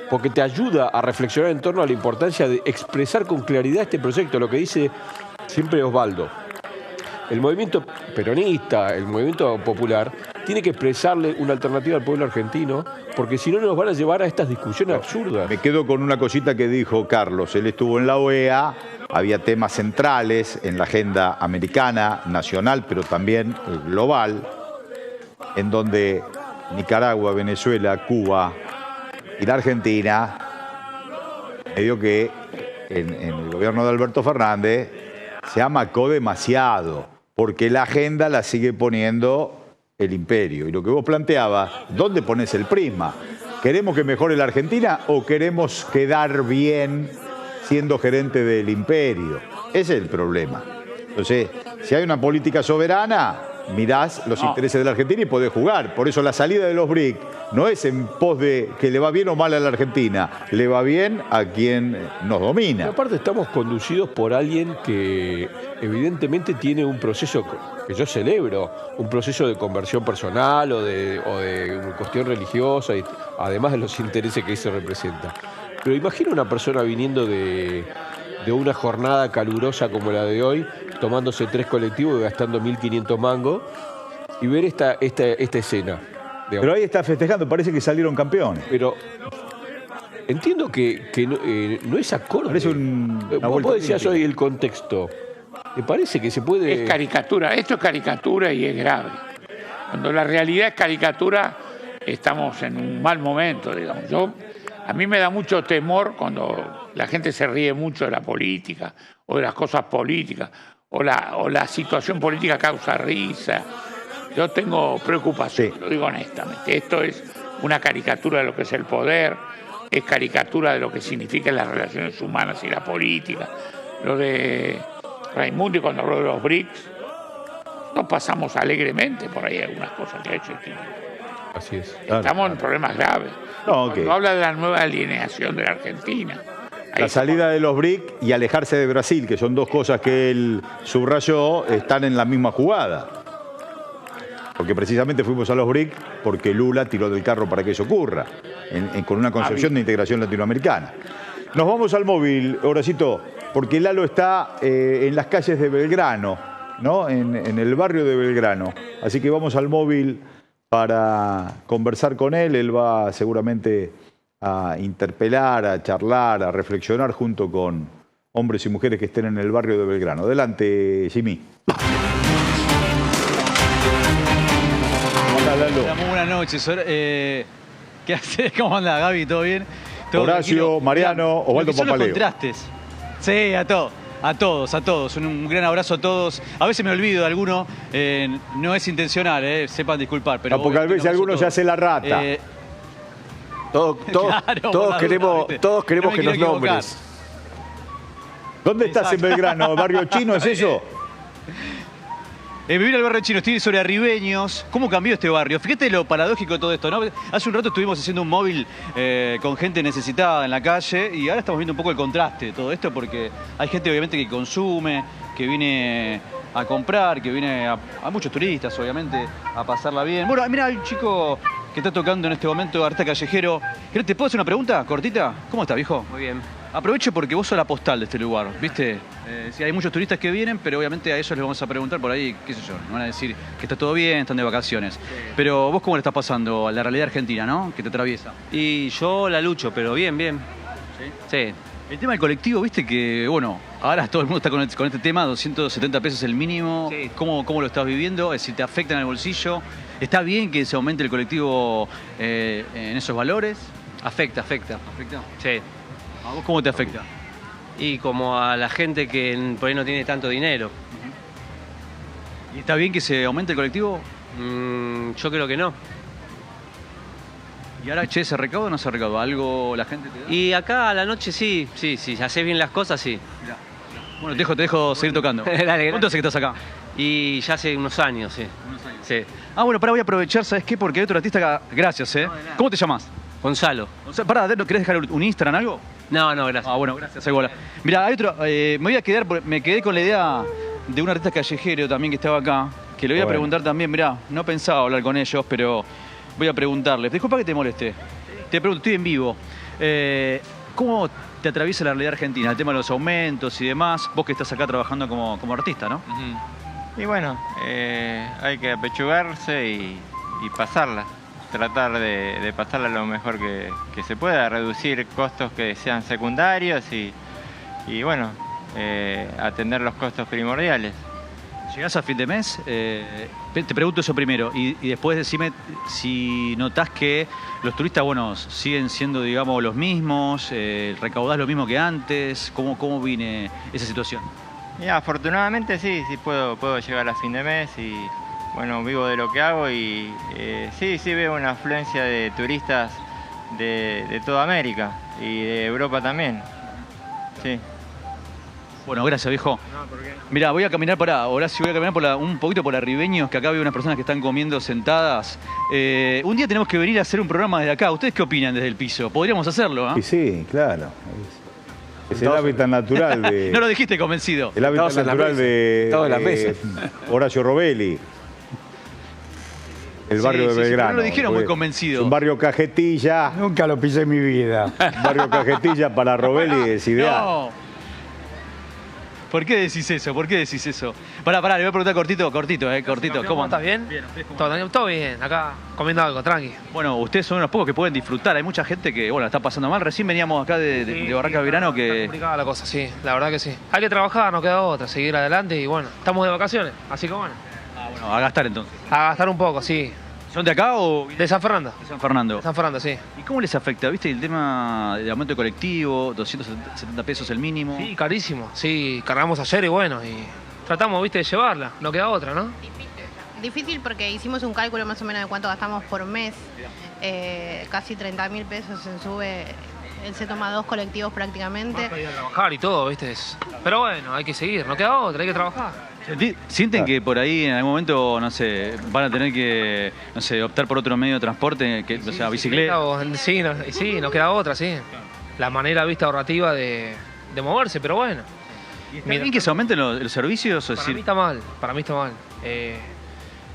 porque te ayuda a reflexionar en torno a la importancia de expresar con claridad este proyecto, lo que dice siempre Osvaldo. El movimiento peronista, el movimiento popular, tiene que expresarle una alternativa al pueblo argentino, porque si no nos van a llevar a estas discusiones absurdas. Me quedo con una cosita que dijo Carlos. Él estuvo en la OEA, había temas centrales en la agenda americana, nacional, pero también global, en donde Nicaragua, Venezuela, Cuba y la Argentina, medio que en el gobierno de Alberto Fernández se amacó demasiado, porque la agenda la sigue poniendo el imperio. Y lo que vos planteabas, ¿dónde pones el prisma? ¿Queremos que mejore la Argentina o queremos quedar bien siendo gerente del imperio? Ese es el problema. Entonces, si hay una política soberana, mirás los intereses de la Argentina y podés jugar. Por eso la salida de los BRIC no es en pos de que le va bien o mal a la Argentina, le va bien a quien nos domina. Y aparte estamos conducidos por alguien que evidentemente tiene un proceso que yo celebro, un proceso de conversión personal o de una cuestión religiosa, y además de los intereses que se representa. Pero imagina una persona viniendo de una jornada calurosa como la de hoy, tomándose 3 colectivos y gastando 1.500 mangos, y ver esta escena. Digamos. Pero ahí está festejando, parece que salieron campeones. Pero entiendo que no es acorde. Parece vos decías hoy el contexto. ¿Te parece que se puede...? Es caricatura, esto es caricatura y es grave. Cuando la realidad es caricatura, estamos en un mal momento, digamos. A mí me da mucho temor cuando la gente se ríe mucho de la política o de las cosas políticas o la situación política causa risa. Yo tengo preocupación, lo digo honestamente. Esto es una caricatura de lo que es el poder, es caricatura de lo que significan las relaciones humanas y la política. Lo de Raimundi cuando habló de los BRICS, nos pasamos alegremente por ahí algunas cosas que ha hecho el tipo. Así es. Estamos en problemas graves. Cuando habla de la nueva alineación de la Argentina. La salida de los BRIC y alejarse de Brasil, que son dos cosas que él subrayó, están en la misma jugada. Porque precisamente fuimos a los BRIC porque Lula tiró del carro para que eso ocurra, con una concepción de integración latinoamericana. Nos vamos al móvil, Horacito, porque Lalo está en las calles de Belgrano, ¿no? En el barrio de Belgrano. Así que vamos al móvil para conversar con él. Él va seguramente a interpelar, a charlar, a reflexionar junto con hombres y mujeres que estén en el barrio de Belgrano. Adelante, Jimmy. Hola, muy buenas noches. ¿Qué haces? ¿Cómo anda, Gaby? ¿Todo bien? ¿Todo Horacio, tranquilo? Mariano, Osvaldo Son los Papaleo. contrastes. Sí, a todos. Un gran abrazo a todos. A veces me olvido de alguno. No es intencional, sepan disculpar. Pero No, porque a veces alguno se hace la rata. Claro, todos queremos No que me nos quiero equivocar. nombres. ¿Dónde estás en Belgrano? ¿Barrio Chino es eso? Vivir al barrio chino, estoy sobre Arribeños. ¿Cómo cambió este barrio? Fíjate lo paradójico de todo esto, ¿no? Hace un rato estuvimos haciendo un móvil con gente necesitada en la calle y ahora estamos viendo un poco el contraste de todo esto porque hay gente obviamente que consume, que viene a comprar, que viene a muchos turistas obviamente a pasarla bien. Bueno, mira, hay un chico que está tocando en este momento artista callejero. ¿Te puedo hacer una pregunta cortita? ¿Cómo estás, viejo? Muy bien. Aprovecho porque vos sos la postal de este lugar, ¿viste? Sí, hay muchos turistas que vienen, pero obviamente a ellos les vamos a preguntar por ahí, qué sé yo, nos van a decir que está todo bien, están de vacaciones. Sí. Pero vos, ¿cómo le estás pasando a la realidad argentina, no? Que te atraviesa. Y yo la lucho, pero bien. ¿Sí? Sí. El tema del colectivo, viste que, bueno, ahora todo el mundo está con este tema, 270 pesos el mínimo. Sí. ¿Cómo lo estás viviendo? Es decir, ¿te afecta en el bolsillo? ¿Está bien que se aumente el colectivo en esos valores? Afecta. ¿Afecta? Sí. ¿A vos cómo te afecta? Y como a la gente que por ahí no tiene tanto dinero. ¿Y está bien que se aumente el colectivo? Yo creo que no. ¿Y ahora, che, se recauda o no se recauda? ¿Algo la gente te da? Y acá a la noche sí, si haces bien las cosas, sí. Mirá. Bueno, te dejo seguir tocando. Dale, ¿Cuánto hace que estás acá? Y ya hace unos años, sí. Sí. Ah, bueno, pará, voy a aprovechar, ¿sabes qué? Porque hay otro artista acá. Gracias, ¿eh? ¿Cómo te llamas? Gonzalo. O sea, pará, ¿querés dejar un Instagram, algo? No, gracias. Ah, bueno, gracias, igual. Mirá, hay otro, me quedé con la idea de un artista callejero también que estaba acá, que le voy a preguntar también, mirá, no pensaba hablar con ellos, pero voy a preguntarles. Disculpa que te moleste. Te pregunto, estoy en vivo. ¿Cómo te atraviesa la realidad argentina? El tema de los aumentos y demás. Vos que estás acá trabajando como artista, ¿no? Y bueno, hay que apechugarse y pasarla. Tratar de pasarla lo mejor que se pueda, reducir costos que sean secundarios y bueno, atender los costos primordiales. ¿Llegás a fin de mes? Te pregunto eso primero y después decime si notás que los turistas, bueno, siguen siendo, digamos, los mismos, recaudás lo mismo que antes. ¿Cómo viene esa situación? Y afortunadamente sí puedo llegar a fin de mes y bueno, vivo de lo que hago y sí veo una afluencia de turistas de toda América y de Europa también. Sí. Bueno, gracias, viejo. No, ¿por qué? Mirá, voy a caminar un poquito por Arribeños, que acá veo unas personas que están comiendo sentadas. Un día tenemos que venir a hacer un programa desde acá. ¿Ustedes qué opinan desde el piso? Podríamos hacerlo, ¿eh? Y sí, claro. Es el hábitat natural de... No lo dijiste convencido. El hábitat natural de la mesa. Horacio Robelli. El barrio de Belgrano. Pero no lo dijeron muy convencido. Un barrio cajetilla. Nunca lo pisé en mi vida. Un barrio cajetilla para Robelli es ideal. No. ¿Por qué decís eso? Pará, le voy a preguntar cortito. ¿Cómo estás? ¿Bien? Bien. Todo bien, acá comiendo algo, tranqui. Bueno, ustedes son unos pocos que pueden disfrutar. Hay mucha gente que, bueno, la está pasando mal. Recién veníamos acá de Barrancas Belgrano que... Está complicada la cosa, sí, la verdad que sí. Hay que trabajar, no queda otra, seguir adelante y bueno, estamos de vacaciones, así que bueno. Ah, bueno, a gastar entonces. A gastar un poco, sí. ¿Son de acá o...? De San Fernando. De San Fernando. De San Fernando, sí. ¿Y cómo les afecta? ¿Viste el tema del aumento de colectivo, 270 pesos el mínimo? Sí, carísimo. Sí, cargamos ayer y bueno, y tratamos, viste, de llevarla. No queda otra, ¿no? Difícil porque hicimos un cálculo más o menos de cuánto gastamos por mes. Casi 30.000 pesos se sube. Él se toma 2 colectivos prácticamente. Más para ir a trabajar y todo, viste. Pero bueno, hay que seguir, no queda otra, hay que trabajar. ¿Sienten que por ahí en algún momento, no sé, van a tener que, no sé, optar por otro medio de transporte, o sea, bicicleta? Sí, no queda otra, sí. La manera, viste, ahorrativa de moverse, pero bueno. ¿Está bien que se aumenten los servicios? Para mí está mal.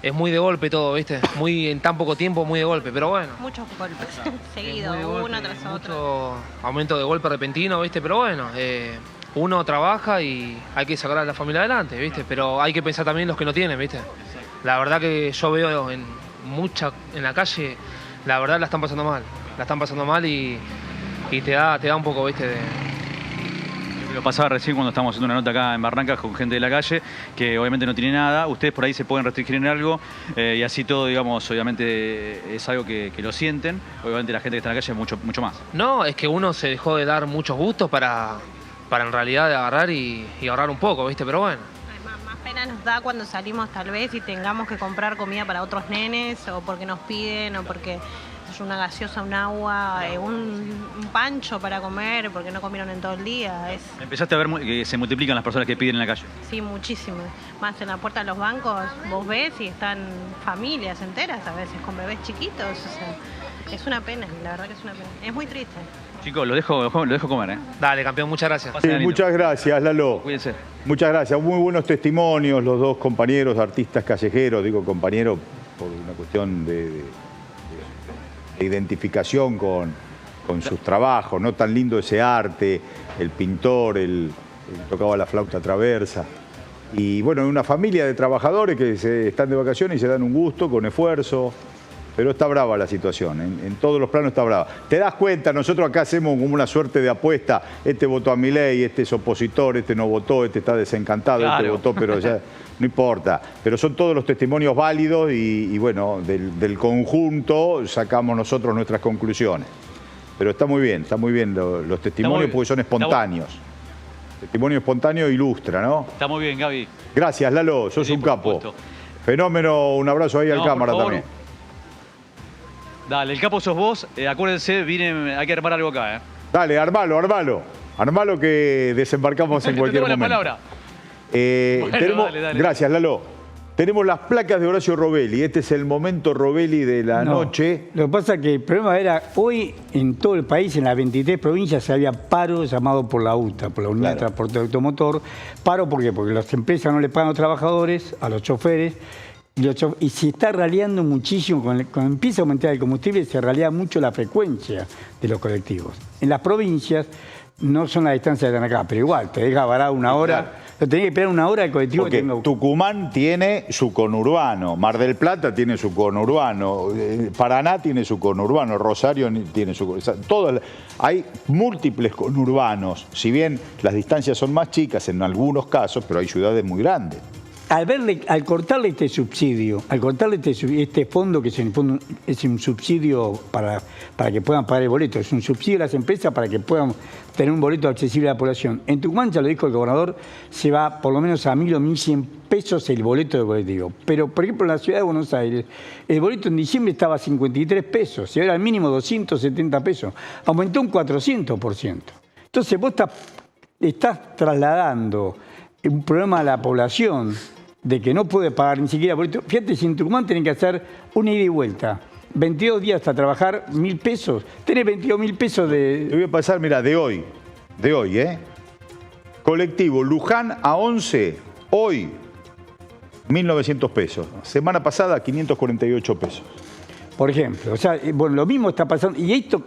Es muy de golpe todo, viste. En tan poco tiempo, muy de golpe, pero bueno. Muchos golpes seguidos, uno tras otro. Mucho aumento de golpe repentino, viste, pero bueno. Uno trabaja y hay que sacar a la familia adelante, ¿viste? Pero hay que pensar también en los que no tienen, ¿viste? La verdad que yo veo en la calle, la verdad la están pasando mal. La están pasando mal y te da un poco, ¿viste? Lo pasaba recién cuando estábamos haciendo una nota acá en Barrancas con gente de la calle, que obviamente no tiene nada. Ustedes por ahí se pueden restringir en algo y así todo, digamos, obviamente es algo que lo sienten. Obviamente la gente que está en la calle mucho más. No, es que uno se dejó de dar muchos gustos para en realidad agarrar y ahorrar un poco, ¿viste? Pero bueno. Más pena nos da cuando salimos tal vez y tengamos que comprar comida para otros nenes, o porque nos piden, o porque es una gaseosa, un agua, un pancho para comer, porque no comieron en todo el día. Empezaste a ver que se multiplican las personas que piden en la calle. Sí, muchísimo. Más en la puerta de los bancos vos ves y están familias enteras, a veces con bebés chiquitos. O sea, es una pena, la verdad que es una pena. Es muy triste. Chicos, lo dejo comer, ¿eh? Dale, campeón, muchas gracias. Sí, muchas gracias, Lalo. Cuídense. Muchas gracias. Muy buenos testimonios, los dos compañeros, artistas callejeros, digo compañeros por una cuestión de identificación con sus trabajos, ¿no? Tan lindo ese arte, el pintor, el tocaba la flauta traversa. Y bueno, una familia de trabajadores que están de vacaciones y se dan un gusto, con esfuerzo. Pero está brava la situación, en todos los planos está brava. Te das cuenta, nosotros acá hacemos como una suerte de apuesta, este votó a Milei, este es opositor, este no votó, este está desencantado, claro. Este votó, pero ya no importa. Pero son todos los testimonios válidos y bueno, del conjunto sacamos nosotros nuestras conclusiones. Pero está muy bien los testimonios porque son espontáneos. Testimonio espontáneo ilustra, ¿no? Está muy bien, Gaby. Gracias, Lalo, sos un capo. Fenómeno, un abrazo ahí al cámara también. Dale, el capo sos vos. Acuérdense, hay que armar algo acá, ¿eh? Dale, armalo. Armalo que desembarcamos en cualquier momento. La palabra. Dale. Gracias, Lalo. Tenemos las placas de Horacio Robelli. Este es el momento Robelli de la noche. Lo que pasa es que el problema era, hoy en todo el país, en las 23 provincias, había paro llamado por la UTA, por la Unidad de Transporte Automotor. Paro, ¿por qué? Porque las empresas no le pagan a los trabajadores, a los choferes. Y se está raleando muchísimo, cuando empieza a aumentar el combustible, se ralea mucho la frecuencia de los colectivos. En las provincias no son las distancias que están acá, pero igual, te deja varado una hora, claro. Tenés que esperar una hora el colectivo. Porque Tucumán tiene su conurbano, Mar del Plata tiene su conurbano, Paraná tiene su conurbano, Rosario tiene su conurbano. Hay múltiples conurbanos, si bien las distancias son más chicas en algunos casos, pero hay ciudades muy grandes. Al cortarle este subsidio, este fondo que es un subsidio para que puedan pagar el boleto, es un subsidio a las empresas para que puedan tener un boleto accesible a la población. En Tucumán, ya lo dijo el gobernador, se va por lo menos a 1.000 o 1.100 pesos el boleto de colectivo. Pero, por ejemplo, en la ciudad de Buenos Aires, el boleto en diciembre estaba a 53 pesos y ahora al mínimo 270 pesos. Aumentó un 400%. Entonces, vos estás trasladando un problema a la población de que no puede pagar ni siquiera boleto. Fíjate, si en Tucumán tienen que hacer una ida y vuelta, 22 días hasta trabajar, 1.000 pesos. Tenés 22.000 pesos de... Te voy a pasar, mira, de hoy, colectivo Luján a 11, hoy, 1.900 pesos. Semana pasada, 548 pesos. Por ejemplo, o sea, bueno, lo mismo está pasando. Y esto,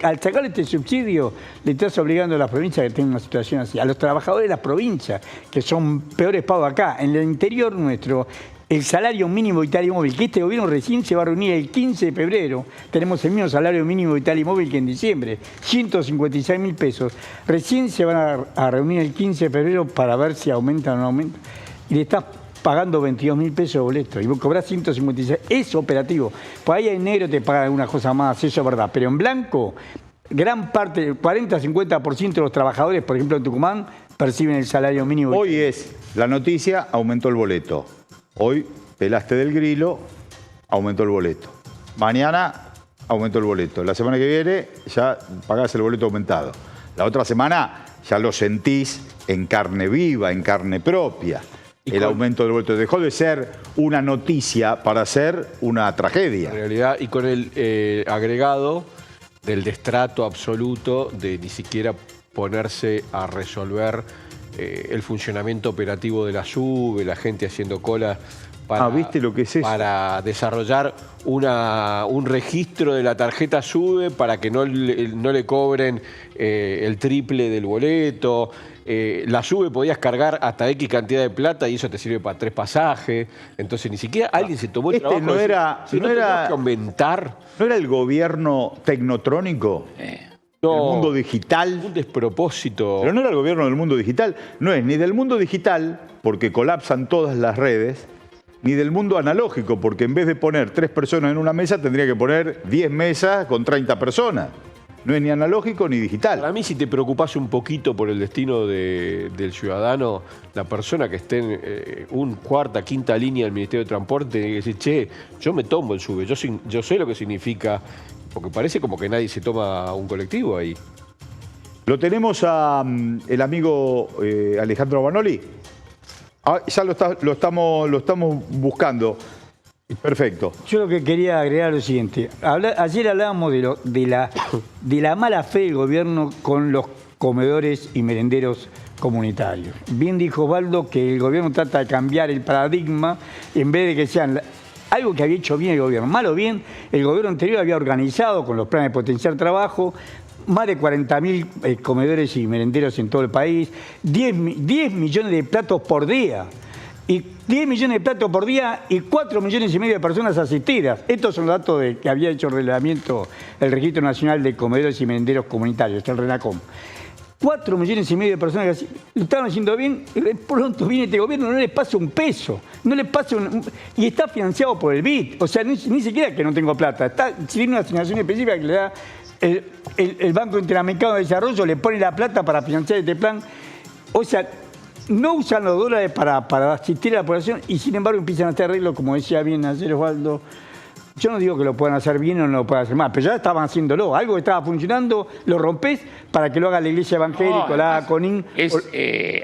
al sacar este subsidio, le estás obligando a las provincias que tienen una situación así. A los trabajadores de las provincias, que son peores pagos acá. En el interior nuestro, el salario mínimo vital y móvil, que este gobierno recién se va a reunir el 15 de febrero. Tenemos el mismo salario mínimo vital y móvil que en diciembre, 156.000 pesos. Recién se van a reunir el 15 de febrero para ver si aumentan o no aumentan. Y le estás pagando 22.000 pesos de boleto y vos cobrás 156, es operativo. Por ahí en negro te pagan algunas cosas más, eso es verdad, pero en blanco, gran parte, 40-50% de los trabajadores, por ejemplo en Tucumán, perciben el salario mínimo. Hoy es la noticia, aumentó el boleto. Hoy pelaste del grilo, aumentó el boleto. Mañana aumentó el boleto. La semana que viene ya pagás el boleto aumentado. La otra semana ya lo sentís en carne viva, en carne propia. El aumento del boleto dejó de ser una noticia para ser una tragedia. En realidad, y con el agregado del destrato absoluto de ni siquiera ponerse a resolver el funcionamiento operativo de la SUBE, la gente haciendo cola ¿viste lo que es eso? Para desarrollar un registro de la tarjeta SUBE para que no le cobren el triple del boleto. La SUBE podías cargar hasta X cantidad de plata y eso te sirve para 3 pasajes. Entonces ni siquiera alguien se tomó el trabajo no era, que aumentar. ¿No era el gobierno tecnotrónico? del mundo digital. Un despropósito. Pero no era el gobierno del mundo digital. No es ni del mundo digital, porque colapsan todas las redes, ni del mundo analógico, porque en vez de poner 3 personas en una mesa, tendría que poner 10 mesas con 30 personas. No es ni analógico ni digital. Para mí, si te preocupás un poquito por el destino del ciudadano, la persona que esté en cuarta, quinta línea del Ministerio de Transporte, tiene que decir, che, yo me tomo el SUBE, yo sé lo que significa, porque parece como que nadie se toma un colectivo ahí. Lo tenemos a el amigo Alejandro Banoli. Ya lo estamos buscando. Perfecto. Yo lo que quería agregar es lo siguiente. Ayer hablábamos de la mala fe del gobierno con los comedores y merenderos comunitarios. Bien dijo Osvaldo que el gobierno trata de cambiar el paradigma en vez de que sean algo que había hecho bien el gobierno. Mal o bien, el gobierno anterior había organizado con los planes de potenciar trabajo más de 40.000 comedores y merenderos en todo el país, 10 millones de platos por día. Y 10 millones de platos por día y 4,5 millones de personas asistidas. Estos son los datos que había hecho el relevamiento el Registro Nacional de Comedores y Merenderos Comunitarios, el RENACOM. 4,5 millones de personas que lo estaban haciendo bien, pronto viene este gobierno, no les pasa un peso, no les pasa y está financiado por el BID. O sea, ni siquiera que no tengo plata, tiene una asignación específica que le da el Banco Interamericano de Desarrollo, le pone la plata para financiar este plan. O sea, no usan los dólares para asistir a la población y sin embargo empiezan a hacer arreglos, como decía bien ayer Osvaldo. Yo no digo que lo puedan hacer bien o no lo puedan hacer mal, pero ya estaban haciéndolo. Algo que estaba funcionando, lo rompés para que lo haga la Iglesia Evangélica, la haga CONIN. Es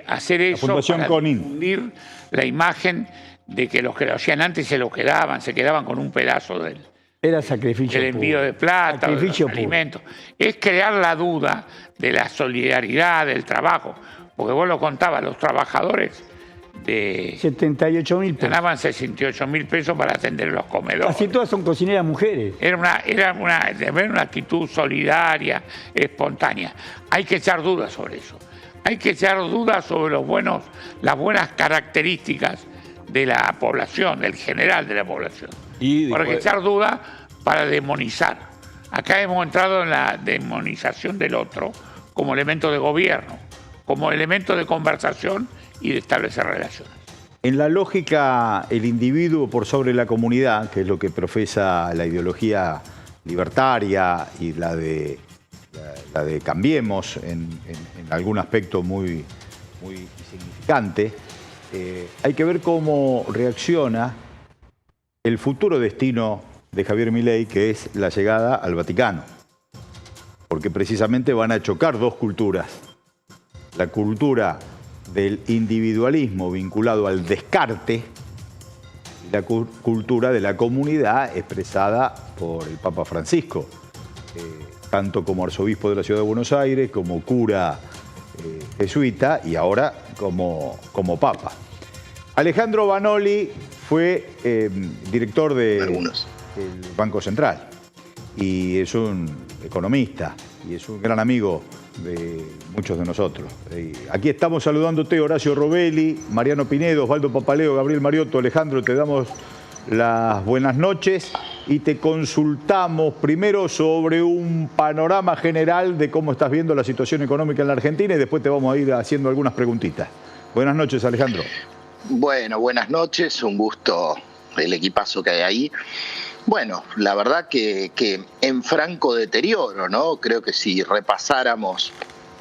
hacer eso para difundir la imagen de que los que lo hacían antes se quedaban con un pedazo del sacrificio del envío de plata, de los alimentos. Es crear la duda de la solidaridad, del trabajo. Porque vos lo contabas, los trabajadores de 78.000 pesos. Ganaban 68.000 pesos para atender los comedores. Casi todas son cocineras mujeres. Era una actitud solidaria, espontánea. Hay que echar dudas sobre eso. Hay que echar dudas sobre las buenas características de la población, del general de la población. Porque echar dudas para demonizar. Acá hemos entrado en la demonización del otro como elemento de gobierno, como elemento de conversación y de establecer relaciones. En la lógica, el individuo por sobre la comunidad, que es lo que profesa la ideología libertaria y la de Cambiemos en algún aspecto muy significante, hay que ver cómo reacciona el futuro destino de Javier Milei, que es la llegada al Vaticano. Porque precisamente van a chocar dos culturas. La cultura del individualismo vinculado al descarte y la cultura de la comunidad expresada por el Papa Francisco, tanto como arzobispo de la Ciudad de Buenos Aires, como cura jesuita y ahora como Papa. Alejandro Banoli fue director del Banco Central y es un economista y es un gran amigo de muchos de nosotros. Aquí estamos saludándote, Horacio Robelli, Mariano Pinedo, Osvaldo Papaleo, Gabriel Mariotto. Alejandro, te damos las buenas noches y te consultamos primero sobre un panorama general de cómo estás viendo la situación económica en la Argentina y después te vamos a ir haciendo algunas preguntitas. Buenas noches, Alejandro. Bueno, buenas noches, un gusto el equipazo que hay ahí. Bueno, la verdad que en franco deterioro, ¿no? Creo que si repasáramos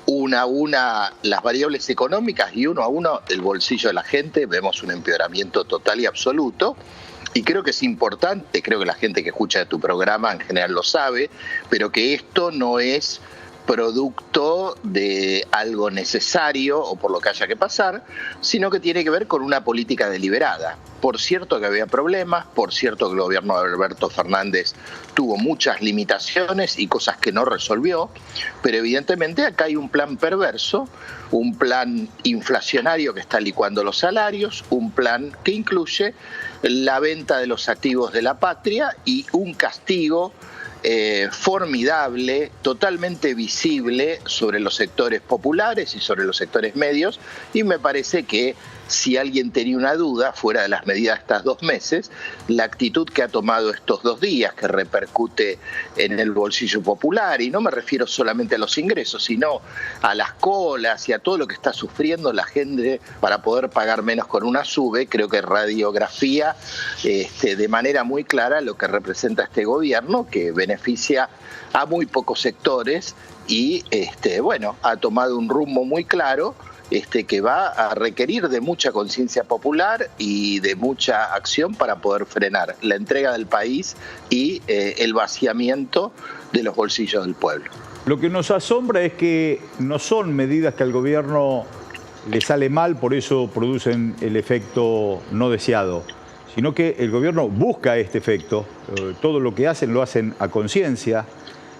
una a una las variables económicas y uno a uno el bolsillo de la gente, vemos un empeoramiento total y absoluto. Y creo que es importante, creo que la gente que escucha tu programa en general lo sabe, pero que esto no es producto de algo necesario o por lo que haya que pasar, sino que tiene que ver con una política deliberada. Por cierto que había problemas, por cierto que el gobierno de Alberto Fernández tuvo muchas limitaciones y cosas que no resolvió, pero evidentemente acá hay un plan perverso, un plan inflacionario que está licuando los salarios, un plan que incluye la venta de los activos de la patria y un castigo formidable, totalmente visible sobre los sectores populares y sobre los sectores medios, y me parece que si alguien tenía una duda, fuera de las medidas de estos 2 meses, la actitud que ha tomado estos 2 días, que repercute en el bolsillo popular, y no me refiero solamente a los ingresos, sino a las colas y a todo lo que está sufriendo la gente para poder pagar menos con una SUBE, creo que radiografía de manera muy clara lo que representa este gobierno, que beneficia a muy pocos sectores y ha tomado un rumbo muy claro que va a requerir de mucha conciencia popular y de mucha acción para poder frenar la entrega del país y el vaciamiento de los bolsillos del pueblo. Lo que nos asombra es que no son medidas que al gobierno le sale mal, por eso producen el efecto no deseado, sino que el gobierno busca este efecto. Todo lo que hacen lo hacen a conciencia.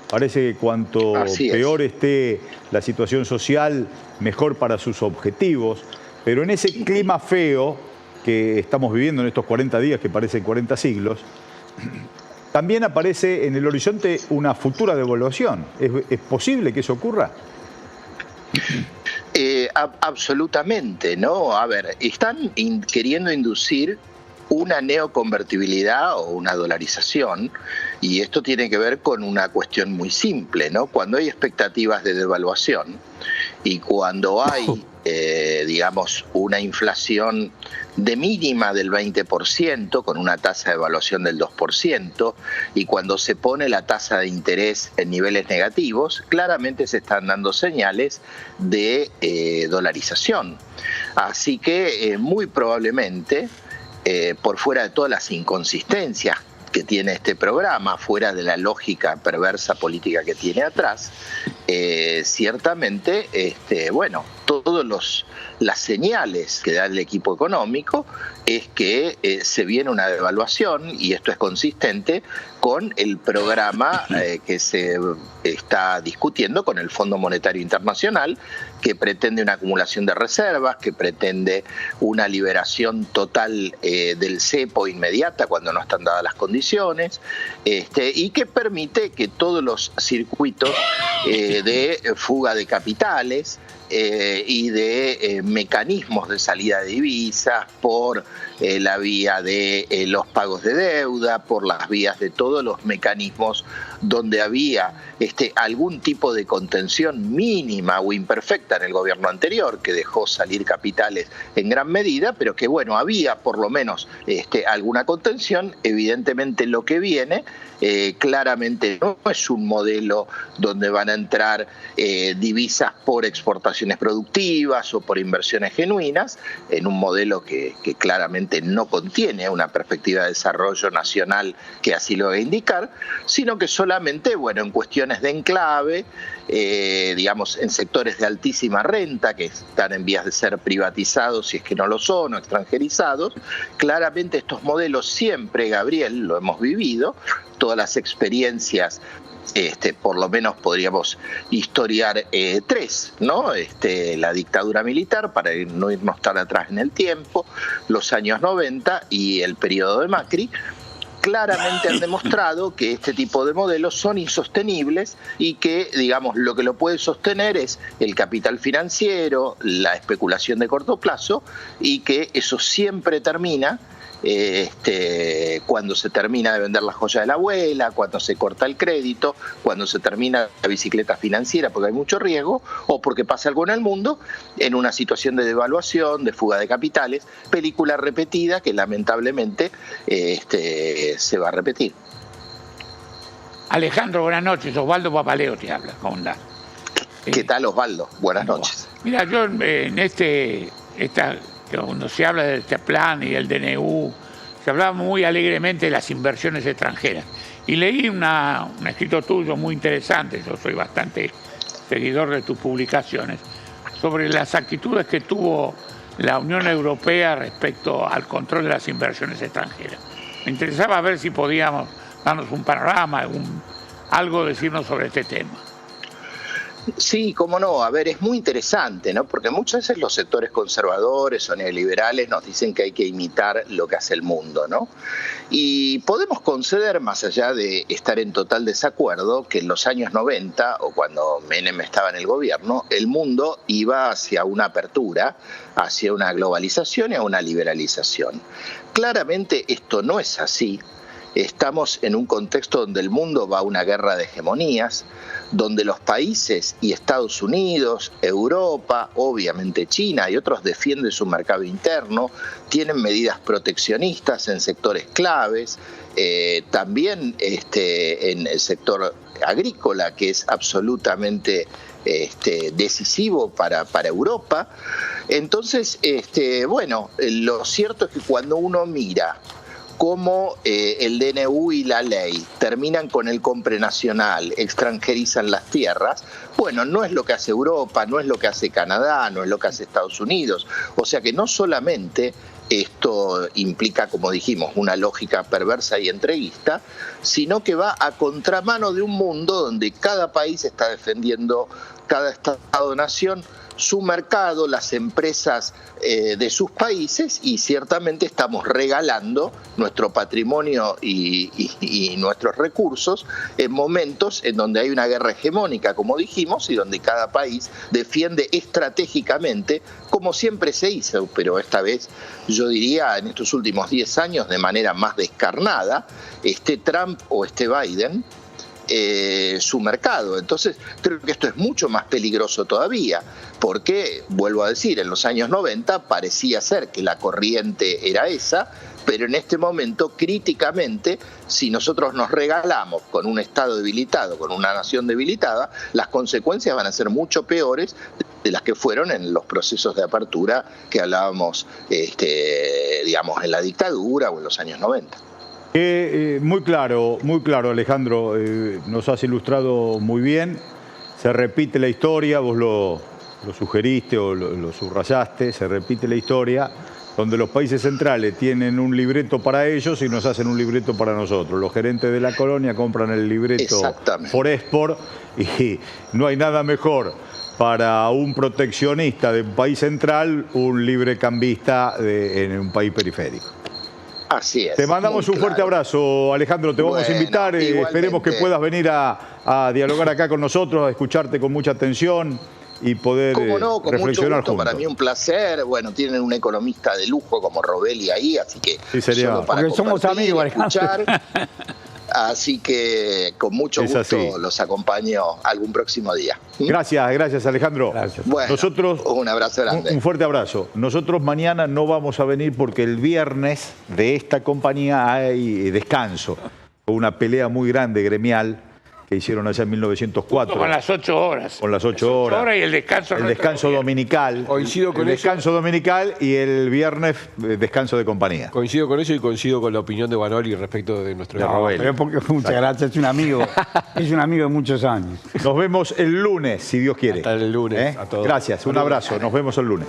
Parece que cuanto peor esté la situación social, mejor para sus objetivos. Pero en ese clima feo que estamos viviendo en estos 40 días, que parecen 40 siglos, también aparece en el horizonte una futura devaluación. ¿Es posible que eso ocurra? Absolutamente, ¿no? A ver, están queriendo inducir una neoconvertibilidad o una dolarización, y esto tiene que ver con una cuestión muy simple, ¿no? Cuando hay expectativas de devaluación y cuando hay, una inflación de mínima del 20%, con una tasa de evaluación del 2%, y cuando se pone la tasa de interés en niveles negativos, claramente se están dando señales de dolarización. Así que muy probablemente, por fuera de todas las inconsistencias que tiene este programa, fuera de la lógica perversa política que tiene atrás, ciertamente, todas las señales que da el equipo económico es que se viene una devaluación, y esto es consistente con el programa que se está discutiendo con el Fondo Monetario Internacional, que pretende una acumulación de reservas, que pretende una liberación total del cepo inmediata cuando no están dadas las condiciones, y que permite que todos los circuitos de fuga de capitales y de mecanismos de salida de divisas por la vía de los pagos de deuda, por las vías de todos los mecanismos donde había algún tipo de contención mínima o imperfecta en el gobierno anterior, que dejó salir capitales en gran medida, pero que había por lo menos alguna contención. Evidentemente lo que viene claramente no es un modelo donde van a entrar divisas por exportaciones productivas o por inversiones genuinas, en un modelo que claramente no contiene una perspectiva de desarrollo nacional que así lo va a indicar, sino que solamente, en cuestiones de enclave, en sectores de altísima renta que están en vías de ser privatizados, si es que no lo son, o extranjerizados. Claramente estos modelos siempre, Gabriel, lo hemos vivido, todas las experiencias, por lo menos podríamos historiar 3, ¿no? La dictadura militar, para no irnos tan atrás en el tiempo, los años 90 y el periodo de Macri, claramente han demostrado que este tipo de modelos son insostenibles y que, lo que lo puede sostener es el capital financiero, la especulación de corto plazo, y que eso siempre termina cuando se termina de vender la joya de la abuela, cuando se corta el crédito, cuando se termina la bicicleta financiera porque hay mucho riesgo, o porque pasa algo en el mundo, en una situación de devaluación, de fuga de capitales, película repetida que lamentablemente se va a repetir. Alejandro, buenas noches. Osvaldo Papaleo te habla. ¿Cómo andás? ¿Qué tal, Osvaldo? Buenas noches. Mira, yo en cuando se habla de este plan y el DNU, se hablaba muy alegremente de las inversiones extranjeras. Y leí un escrito tuyo muy interesante, yo soy bastante seguidor de tus publicaciones, sobre las actitudes que tuvo la Unión Europea respecto al control de las inversiones extranjeras. Me interesaba ver si podíamos darnos un panorama, algo decirnos sobre este tema. Sí, cómo no. A ver, es muy interesante, ¿no? Porque muchas veces los sectores conservadores o neoliberales nos dicen que hay que imitar lo que hace el mundo, ¿no? Y podemos conceder, más allá de estar en total desacuerdo, que en los años 90, o cuando Menem estaba en el gobierno, el mundo iba hacia una apertura, hacia una globalización y a una liberalización. Claramente esto no es así. Estamos en un contexto donde el mundo va a una guerra de hegemonías, donde los países y Estados Unidos, Europa, obviamente China y otros defienden su mercado interno, tienen medidas proteccionistas en sectores claves, también en el sector agrícola, que es absolutamente decisivo para Europa. Entonces, bueno, lo cierto es que cuando uno mira cómo el DNU y la ley terminan con el compre nacional, extranjerizan las tierras, bueno, no es lo que hace Europa, no es lo que hace Canadá, no es lo que hace Estados Unidos. O sea que no solamente esto implica, como dijimos, una lógica perversa y entreguista, sino que va a contramano de un mundo donde cada país está defendiendo, cada Estado-nación, su mercado, las empresas de sus países, y ciertamente estamos regalando nuestro patrimonio y nuestros recursos en momentos en donde hay una guerra hegemónica, como dijimos, y donde cada país defiende estratégicamente, como siempre se hizo, pero esta vez yo diría en estos últimos 10 años de manera más descarnada, Trump o Biden, su mercado. Entonces creo que esto es mucho más peligroso todavía, porque, vuelvo a decir, en los años 90 parecía ser que la corriente era esa, pero en este momento, críticamente, si nosotros nos regalamos con un Estado debilitado, con una nación debilitada, las consecuencias van a ser mucho peores de las que fueron en los procesos de apertura que hablábamos, digamos, en la dictadura o en los años 90. Muy claro, Alejandro, nos has ilustrado muy bien, se repite la historia, vos lo sugeriste o lo subrayaste, se repite la historia, donde los países centrales tienen un libreto para ellos y nos hacen un libreto para nosotros. Los gerentes de la colonia compran el libreto por export y no hay nada mejor para un proteccionista de un país central, un librecambista en un país periférico. Así es. Te mandamos un fuerte abrazo, Alejandro. Te vamos a invitar. Esperemos que puedas venir a dialogar acá con nosotros, a escucharte con mucha atención y poder reflexionar juntos. Para mí un placer. Bueno, tienen un economista de lujo como Robelli ahí, así que sí, sería. Solo para porque somos amigos, Alejandro. Así que con mucho gusto los acompaño algún próximo día. Gracias Alejandro. Gracias. Bueno, nosotros, un abrazo grande. Un fuerte abrazo. Nosotros mañana no vamos a venir porque el viernes de esta compañía hay descanso. Una pelea muy grande gremial que hicieron allá en 1904. Con las 8 horas. Con las 8 horas. Y el descanso. El descanso dominical. Coincido con el descanso dominical y el viernes descanso de compañía. Coincido con eso y coincido con la opinión de Vanoli respecto de nuestro Robelli. Pero porque muchas gracias, es un amigo de muchos años. Nos vemos el lunes, si Dios quiere. Hasta el lunes. A todos. Gracias, un abrazo. Nos vemos el lunes.